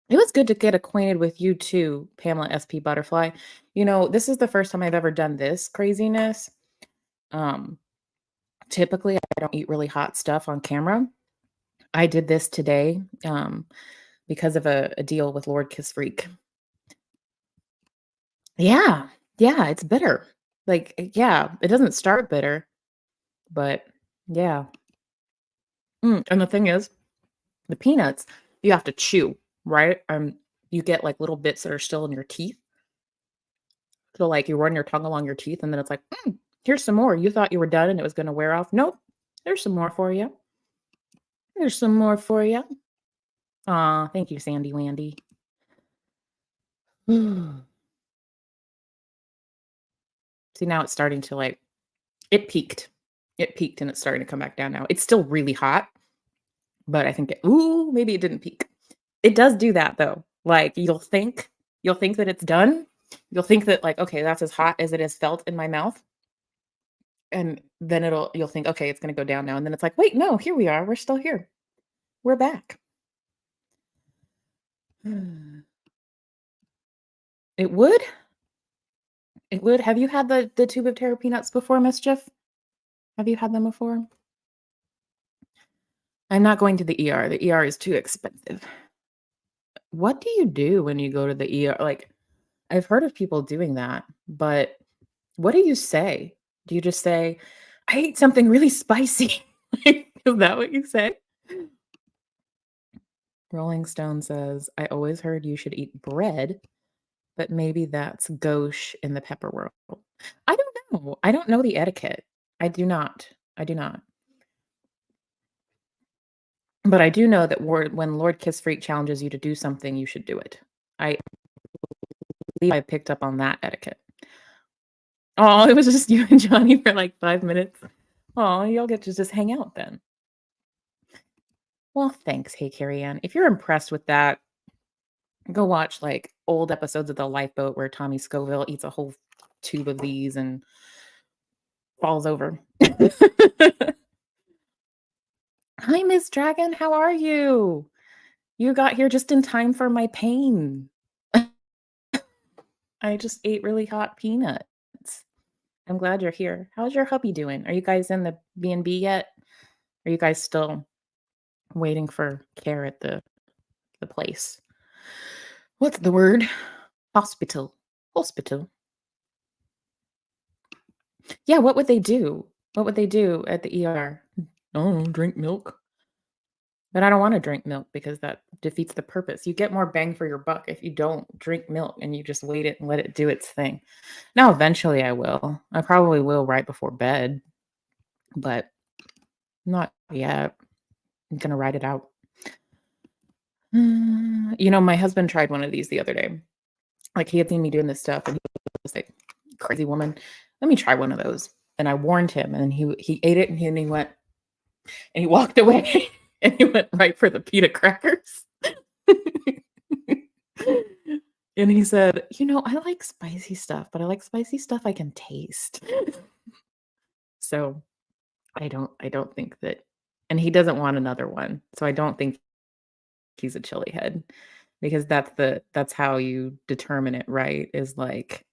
It was good to get acquainted with you too, Pamela SP Butterfly. This is the first time I've ever done this craziness. Um, Typically I don't eat really hot stuff on camera. I did this today, because of a deal with Lord Kiss Freak. Yeah. Yeah, it's bitter. Like, yeah, it doesn't start bitter, but yeah. And the thing is, the peanuts, you have to chew, right? You get like little bits that are still in your teeth. So like you run your tongue along your teeth and then it's like, here's some more. You thought you were done and it was gonna wear off. Nope. There's some more for you. There's some more for you. Aw, thank you, Sandy Wandy. See, now it's starting to like it peaked. It peaked and it's starting to come back down now. It's still really hot, but I think maybe it didn't peak. It does do that though. Like you'll think that it's done. You'll think that like, okay, that's as hot as it has felt in my mouth. And then you'll think, okay, it's gonna go down now. And then it's like, wait, no, here we are. We're still here. We're back. It would? It would. Have you had the tube of terror peanuts before, Mischief? Have you had them before? I'm not going to the ER. The ER is too expensive. What do you do when you go to the ER? Like, I've heard of people doing that, but what do you say? Do you just say, "I ate something really spicy"? Like, is that what you say? Rolling Stone says, "I always heard you should eat bread, but maybe that's gauche in the pepper world." I don't know. I don't know the etiquette. I do not. I do not. But I do know that when Lord Kiss Freak challenges you to do something, you should do it. I believe I picked up on that etiquette. Oh, it was just you and Johnny for like 5 minutes. Oh, y'all get to just hang out then. Well, thanks. Hey, Carrie Ann. If you're impressed with that, go watch like old episodes of The Lifeboat where Tommy Scoville eats a whole tube of these and falls over. Hi, Miss Dragon. How are you? You got here just in time for my pain. I just ate really hot peanuts. I'm glad you're here. How's your hubby doing? Are you guys in the B&B yet? Are you guys still waiting for care at the place? What's the word? Hospital. Hospital. Yeah, what would they do? What would they do at the ER? Oh, drink milk. But I don't want to drink milk because that defeats the purpose. You get more bang for your buck if you don't drink milk and you just wait it and let it do its thing. Now, eventually I will. I probably will right before bed, but not yet. I'm gonna ride it out. My husband tried one of these the other day. Like he had seen me doing this stuff and he was like, crazy woman, let me try one of those. And I warned him and he ate it and he went and he walked away and he went right for the pita crackers. And he said, I like spicy stuff, but I like spicy stuff I can taste. So I don't think that, and he doesn't want another one. So I don't think he's a chili head because that's how you determine it, right? Is like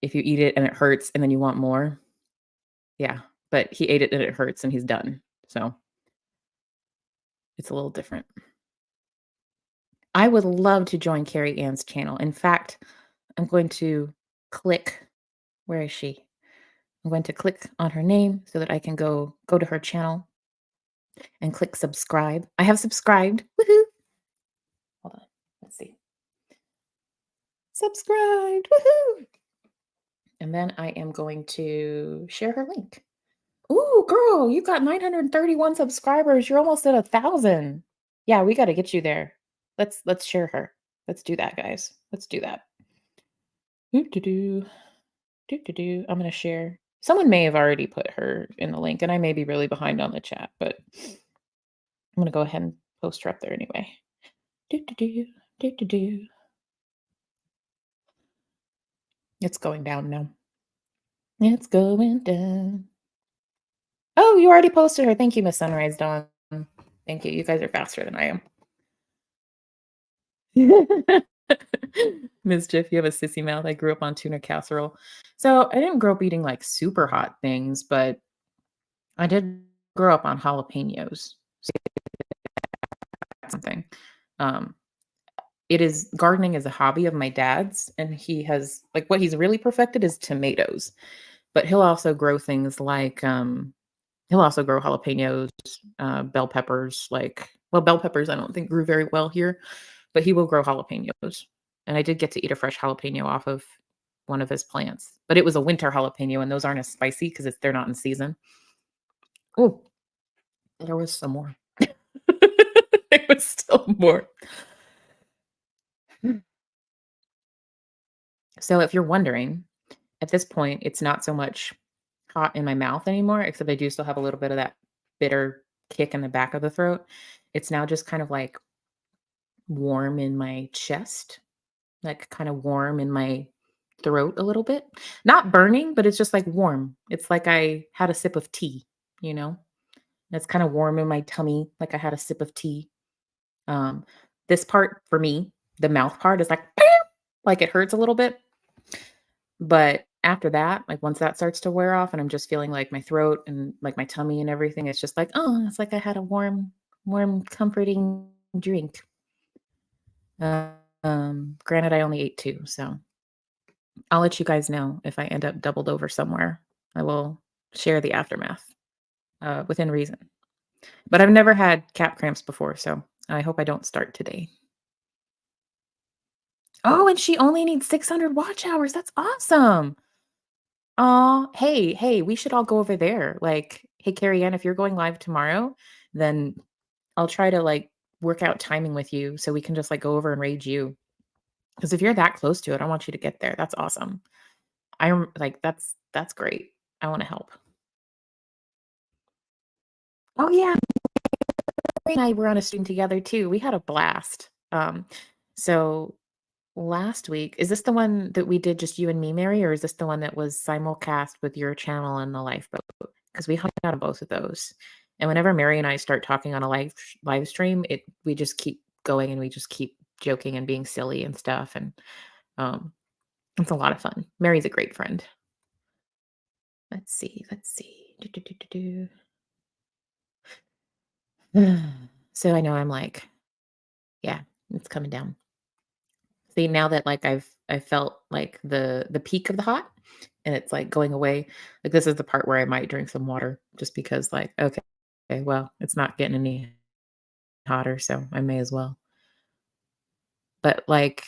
if you eat it and it hurts and then you want more. Yeah. But he ate it and it hurts and he's done. So it's a little different. I would love to join Carrie Ann's channel. In fact, I'm going to click. Where is she? I'm going to click on her name so that I can go to her channel and click subscribe. I have subscribed. Woohoo! Hold on. Let's see. Subscribed. Woohoo! And then I am going to share her link. Ooh, girl, you got 931 subscribers. You're almost at 1,000. Yeah, we got to get you there. Let's share her. Let's do that, guys. Let's do that. Doo doo doo. Doo doo doo. I'm gonna share. Someone may have already put her in the link, and I may be really behind on the chat, but I'm gonna go ahead and post her up there anyway. Doo doo doo. Doo doo doo. It's going down now. It's going down. Oh, you already posted her. Thank you, Miss Sunrise Dawn. Thank you. You guys are faster than I am. Mischief, you have a sissy mouth. I grew up on tuna casserole. So I didn't grow up eating like super hot things, but I did grow up on jalapenos. Something. Um, it is gardening is a hobby of my dad's, and he has like what he's really perfected is tomatoes. But he'll also grow things like he'll also grow jalapenos, bell peppers, like well, bell peppers I don't think grew very well here, but he will grow jalapenos. And I did get to eat a fresh jalapeno off of one of his plants, but it was a winter jalapeno, and those aren't as spicy because they're not in season. Oh, there was some more. There was still more. So if you're wondering, at this point, it's not so much hot in my mouth anymore, except I do still have a little bit of that bitter kick in the back of the throat. It's now just kind of like warm in my chest, like kind of warm in my throat a little bit. Not burning, but it's just like warm. It's like I had a sip of tea, you know? It's kind of warm in my tummy, like I had a sip of tea. Um, this part for me, the mouth part is like it hurts a little bit. But after that, like once that starts to wear off and I'm just feeling like my throat and like my tummy and everything, it's just like, oh, it's like I had a warm, comforting drink. Uh, Granted, I only ate two, so I'll let you guys know if I end up doubled over somewhere. I will share the aftermath within reason. But I've never had cap cramps before, so I hope I don't start today. Oh, and she only needs 600 watch hours. That's awesome. Oh, hey, we should all go over there. Like, hey, Carrie Ann, if you're going live tomorrow, then I'll try to like work out timing with you so we can just like go over and raid you. Because if you're that close to it, I want you to get there. That's awesome. I'm like, that's great. I want to help. Oh yeah, Mary and I were on a stream together too. We had a blast. So last week, is this the one that we did just you and me, Mary, or is this the one that was simulcast with your channel and the lifeboat? Because we hung out on both of those. And whenever Mary and I start talking on a live stream, we just keep going and we just keep joking and being silly and stuff. And um, it's a lot of fun. Mary's a great friend. Let's see. Let's see. Do, do, do, do, do. So I know I'm like, yeah, it's coming down. See, now that like I felt like the peak of the hot and it's like going away, like this is the part where I might drink some water just because like, okay, well, it's not getting any hotter, so I may as well. But like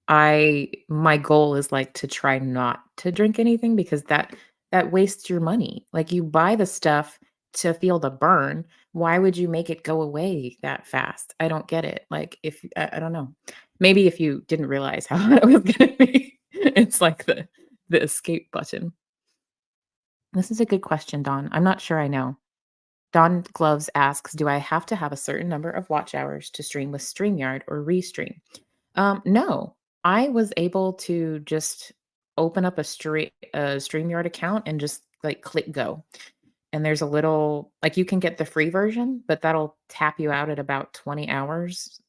my goal is like to try not to drink anything because that wastes your money. Like you buy the stuff to feel the burn. Why would you make it go away that fast? I don't get it. Like if I don't know. Maybe if you didn't realize how it was going to be, it's like the escape button. This is a good question, Dawn. I'm not sure I know. Dawn Gloves asks, "Do I have to have a certain number of watch hours to stream with StreamYard or Restream?" No, I was able to just open up a StreamYard account and just like click go. And there's a little like you can get the free version, but that'll tap you out at about 20 hours.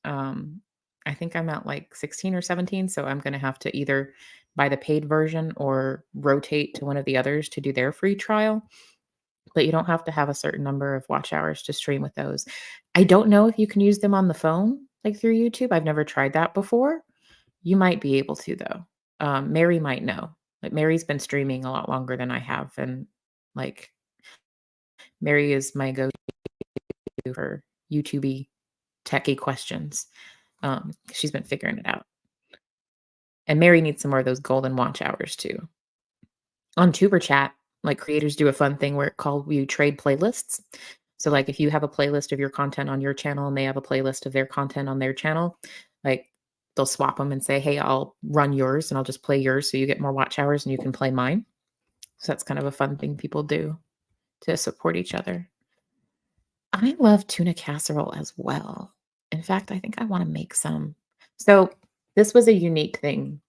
I think I'm at like 16 or 17, so I'm gonna have to either buy the paid version or rotate to one of the others to do their free trial. But you don't have to have a certain number of watch hours to stream with those. I don't know if you can use them on the phone, like through YouTube. I've never tried that before. You might be able to though. Mary might know. Like Mary's been streaming a lot longer than I have, and like Mary is my go-to for YouTubey techie questions. She's been figuring it out. And Mary needs some more of those golden watch hours too. On Tuber Chat, like, creators do a fun thing where you trade playlists. So, like, if you have a playlist of your content on your channel and they have a playlist of their content on their channel, like, they'll swap them and say, "Hey, I'll run yours and I'll just play yours so you get more watch hours and you can play mine." So that's kind of a fun thing people do to support each other. I love tuna casserole as well. In fact, I think I wanna make some. So, this was a unique thing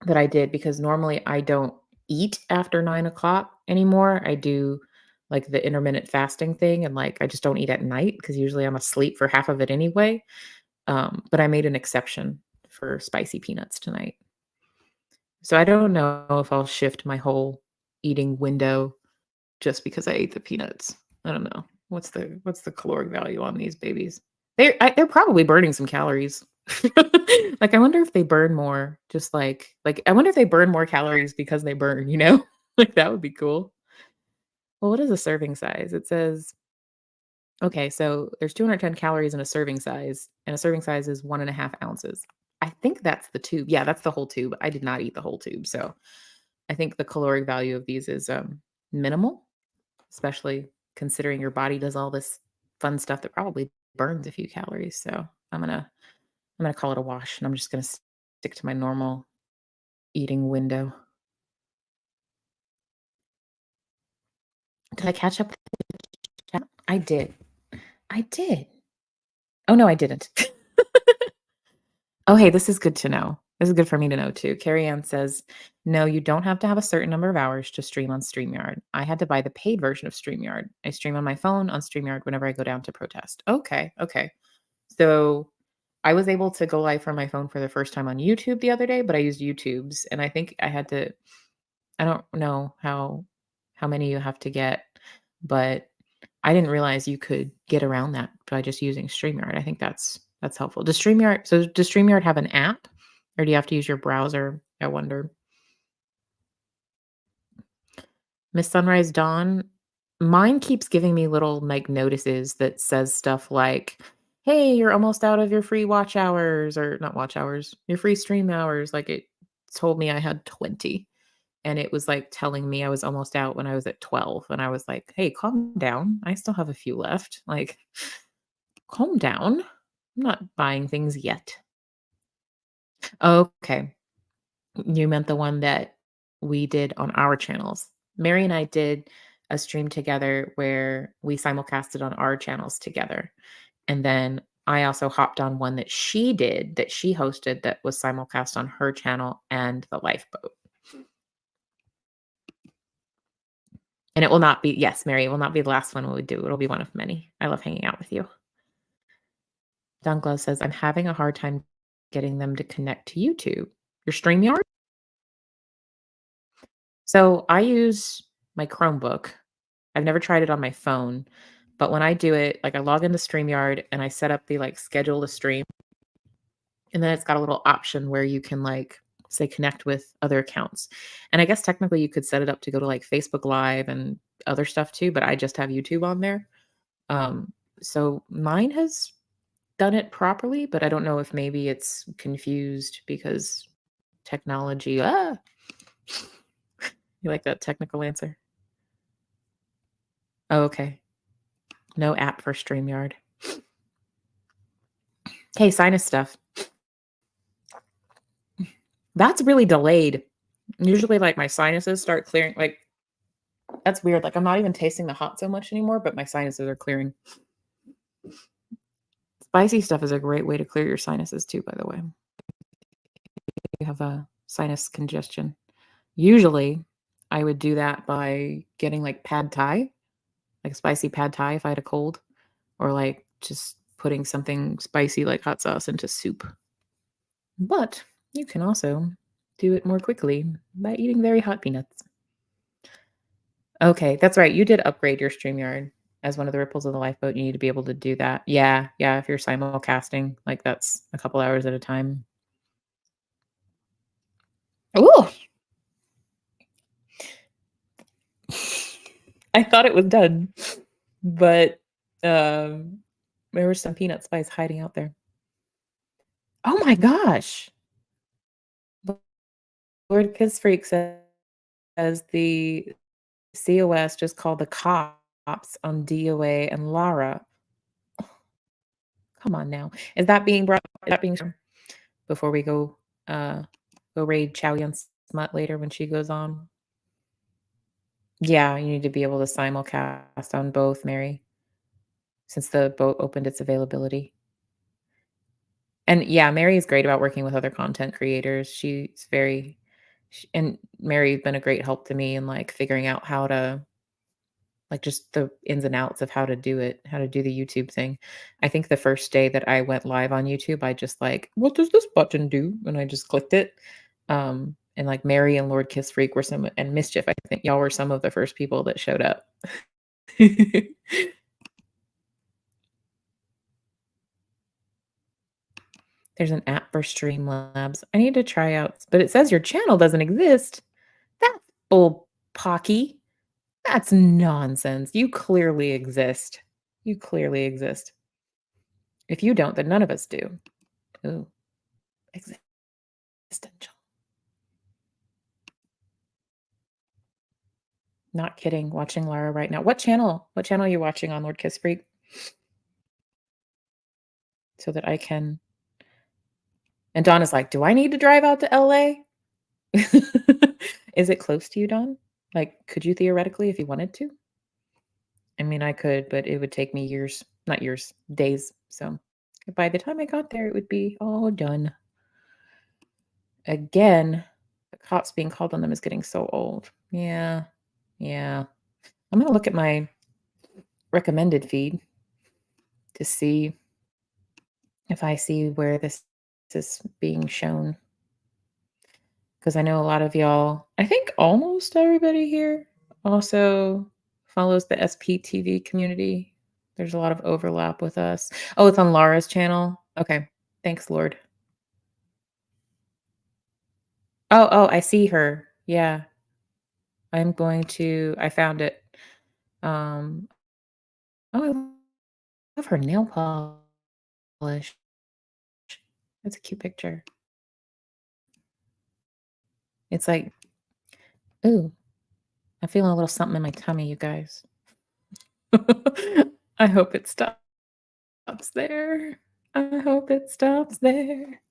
that I did because normally I don't eat after 9 o'clock anymore. I do like the intermittent fasting thing and like I just don't eat at night because usually I'm asleep for half of it anyway. But I made an exception for spicy peanuts tonight. So I don't know if I'll shift my whole eating window just because I ate the peanuts. I don't know. What's the caloric value on these babies? They're probably burning some calories. Like, I wonder if they burn more just I wonder if they burn more calories because they burn, you know? Like, that would be cool. Well, what is a serving size? It says okay, so there's 210 calories in a serving size, and a serving size is 1.5 ounces. I think that's the tube. Yeah, that's the whole tube. I did not eat the whole tube, so I think the caloric value of these is, minimal, especially considering your body does all this fun stuff that probably burns a few calories, so I'm gonna call it a wash, and I'm just gonna stick to my normal eating window. Did I catch up with the chat? I did. I did. Oh, no, I didn't. Oh, hey, this is good to know. This is good for me to know too. Carrie Ann says, "No, you don't have to have a certain number of hours to stream on StreamYard. I had to buy the paid version of StreamYard. I stream on my phone on StreamYard whenever I go down to protest." Okay, okay. So, I was able to go live from my phone for the first time on YouTube the other day, but I used YouTube's, and I think I don't know how many you have to get, but I didn't realize you could get around that by just using StreamYard. I think that's helpful. Does StreamYard have an app, or do you have to use your browser? I wonder. Miss Sunrise Dawn, mine keeps giving me little, like, notices that says stuff like, "Hey, you're almost out of your free watch hours," or not watch hours, your free stream hours, like, it told me I had 20. And it was, like, telling me I was almost out when I was at 12, and I was like, "Hey, calm down. I still have a few left. Like, calm down. I'm not buying things yet." Okay. You meant the one that we did on our channels. Mary and I did a stream together where we simulcasted on our channels together, and then I also hopped on one that she did, that she hosted, that was simulcast on her channel and the Lifeboat. And it will not be yes, Mary, it will not be the last one we would do. It'll be one of many. I love hanging out with you. Don Glow says, "I'm having a hard time getting them to connect to YouTube." Your StreamYard? So, I use my Chromebook. I've never tried it on my phone, but when I do it, like, I log into StreamYard and I set up the, like, schedule to stream, and then it's got a little option where you can, like, say, connect with other accounts. And I guess technically you could set it up to go to, like, Facebook Live and other stuff too, but I just have YouTube on there. Um, so mine has done it properly, but I don't know if maybe it's confused because technology. You like that technical answer? Oh, okay. No app for StreamYard. Hey, sinus stuff. That's really delayed. Usually, like, my sinuses start clearing. Like, that's weird. Like, I'm not even tasting the hot so much anymore, but my sinuses are clearing. Spicy stuff is a great way to clear your sinuses too, by the way. You have a sinus congestion. Usually, I would do that by getting, like, pad thai, like spicy pad thai if I had a cold, or, like, just putting something spicy like hot sauce into soup. But you can also do it more quickly by eating very hot peanuts. Okay, that's right, you did upgrade your StreamYard as one of the ripples of the lifeboat. You need to be able to do that. Yeah, yeah, if you're simulcasting, like, that's a couple hours at a time. Ooh! I thought it was done, but, um, there was some peanut spice hiding out there. Oh my gosh! Lord Kiss Freak said says the COS just called the cops on DOA and Lara. Come on now. Is that being shown before we uh go raid Chow Yun Smut later when she goes on? Yeah, you need to be able to simulcast on both, Mary, since the boat opened its availability. And yeah, Mary is great about working with other content creators. She's very and Mary's been a great help to me in like figuring out how to like just the ins and outs of how to do it, how to do the YouTube thing. I think the first day that I went live on YouTube, I just like, what does this button do? And I just clicked it. And like Mary and Lord Kiss Freak were some and Mischief, I think y'all were some of the first people that showed up. There's an app for Streamlabs. I need to try out, but it says your channel doesn't exist. That's bull pocky. That's nonsense. You clearly exist. You clearly exist. If you don't, then none of us do. Ooh, existential. Not kidding. Watching Lara right now. What channel? What channel are you watching on, Lord Kiss Freak? So that I can. And Dawn is like, do I need to drive out to LA? Is it close to you, Dawn? Like, could you theoretically if you wanted to? I mean, I could, but it would take me years, not years, days. So by the time I got there, it would be all done. Again, the cops being called on them is getting so old. Yeah. Yeah. I'm going to look at my recommended feed to see if I see where this is being shown. Because I know a lot of y'all, I think almost everybody here also follows the SPTV community. There's a lot of overlap with us. Oh, it's on Lara's channel. Okay. Thanks, Lord. Oh, I see her. Yeah. I found it. Um, oh, I love her nail polish. That's a cute picture. It's like, ooh, I'm feeling a little something in my tummy, you guys. I hope it stops there. I hope it stops there.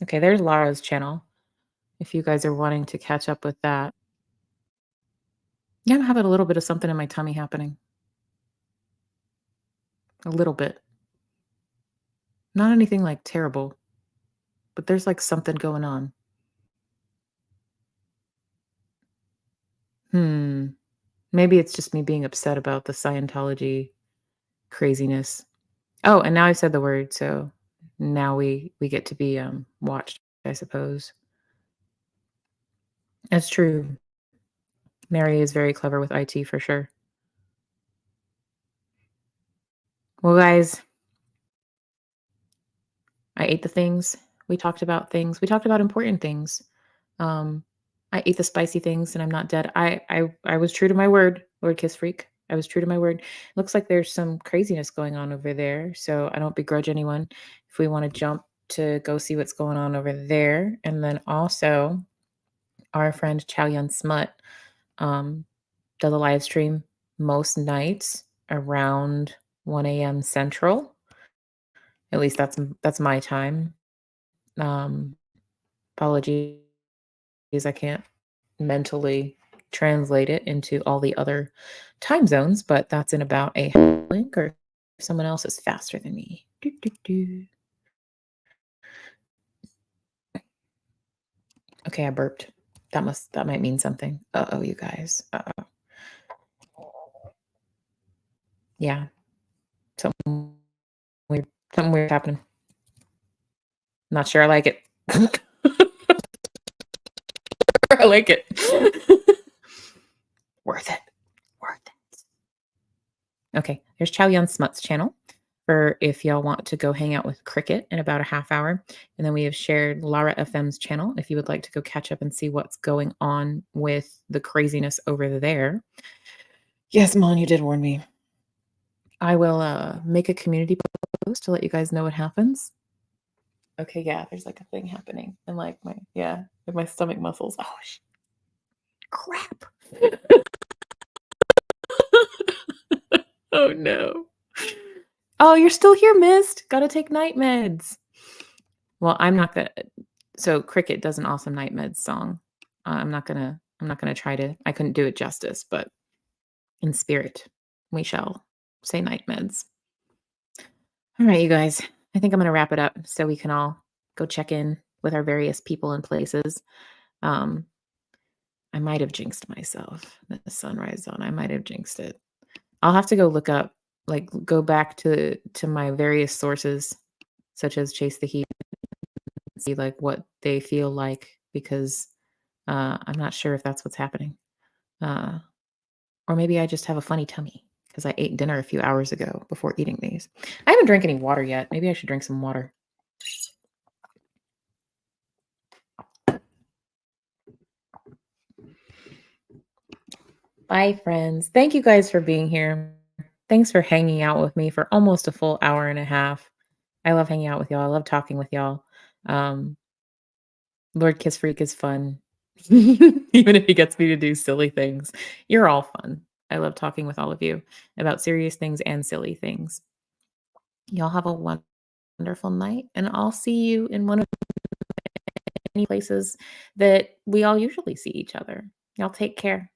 Okay, there's Lara's channel. If you guys are wanting to catch up with that. Yeah, I'm having a little bit of something in my tummy happening. A little bit. Not anything like terrible, but there's like something going on. Maybe it's just me being upset about the Scientology craziness. Oh, and now I said the word, so now we get to be watched, I suppose. That's true. Mary is very clever with IT for sure. Well, guys, I ate the things. We talked about things. We talked about important things. Um, I ate the spicy things, and I'm not dead. I was true to my word, Lord Kiss Freak. I was true to my word. Looks like there's some craziness going on over there, so I don't begrudge anyone if we want to jump to go see what's going on over there. And then also, our friend Chow Yun Smut um, does a live stream most nights around 1 a.m. Central. At least that's my time. Um, Apologies, I can't mentally translate it into all the other time zones, but that's in about a link or someone else is faster than me. Do, do, do. Okay, I burped. That might mean something. Uh-oh, you guys. Uh-oh. Yeah. Something something weird happening. Not sure I like it. I like it. Worth it. Worth it. Okay, here's Chow Yun Smut's channel for if y'all want to go hang out with Cricket in about a half hour. And then we have shared Lara FM's channel if you would like to go catch up and see what's going on with the craziness over there. Yes, Mon, you did warn me. I will make a community post to let you guys know what happens. Okay, yeah, there's like a thing happening in like my stomach muscles. Oh, crap. Oh no. Oh, you're still here, Mist. Gotta take night meds. Well, I'm not gonna. So Cricket does an awesome night meds song. I'm not gonna try to. I couldn't do it justice, but in spirit, we shall say night meds. All right, you guys. I think I'm gonna wrap it up so we can all go check in with our various people and places. Um, I might have jinxed myself. The sunrise zone. I might have jinxed it. I'll have to go look up, like, go back to my various sources, such as Chase the Heat, and see like what they feel like because I'm not sure if that's what's happening. Uh, or maybe I just have a funny tummy because I ate dinner a few hours ago before eating these. I haven't drank any water yet. Maybe I should drink some water. Bye, friends. Thank you guys for being here. Thanks for hanging out with me for almost a full hour and a half. I love hanging out with y'all. I love talking with y'all. Um, Lord Kiss Freak is fun. Even if he gets me to do silly things. You're all fun. I love talking with all of you about serious things and silly things. Y'all have a wonderful night, and I'll see you in one of many places that we all usually see each other. Y'all take care.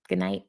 Good night.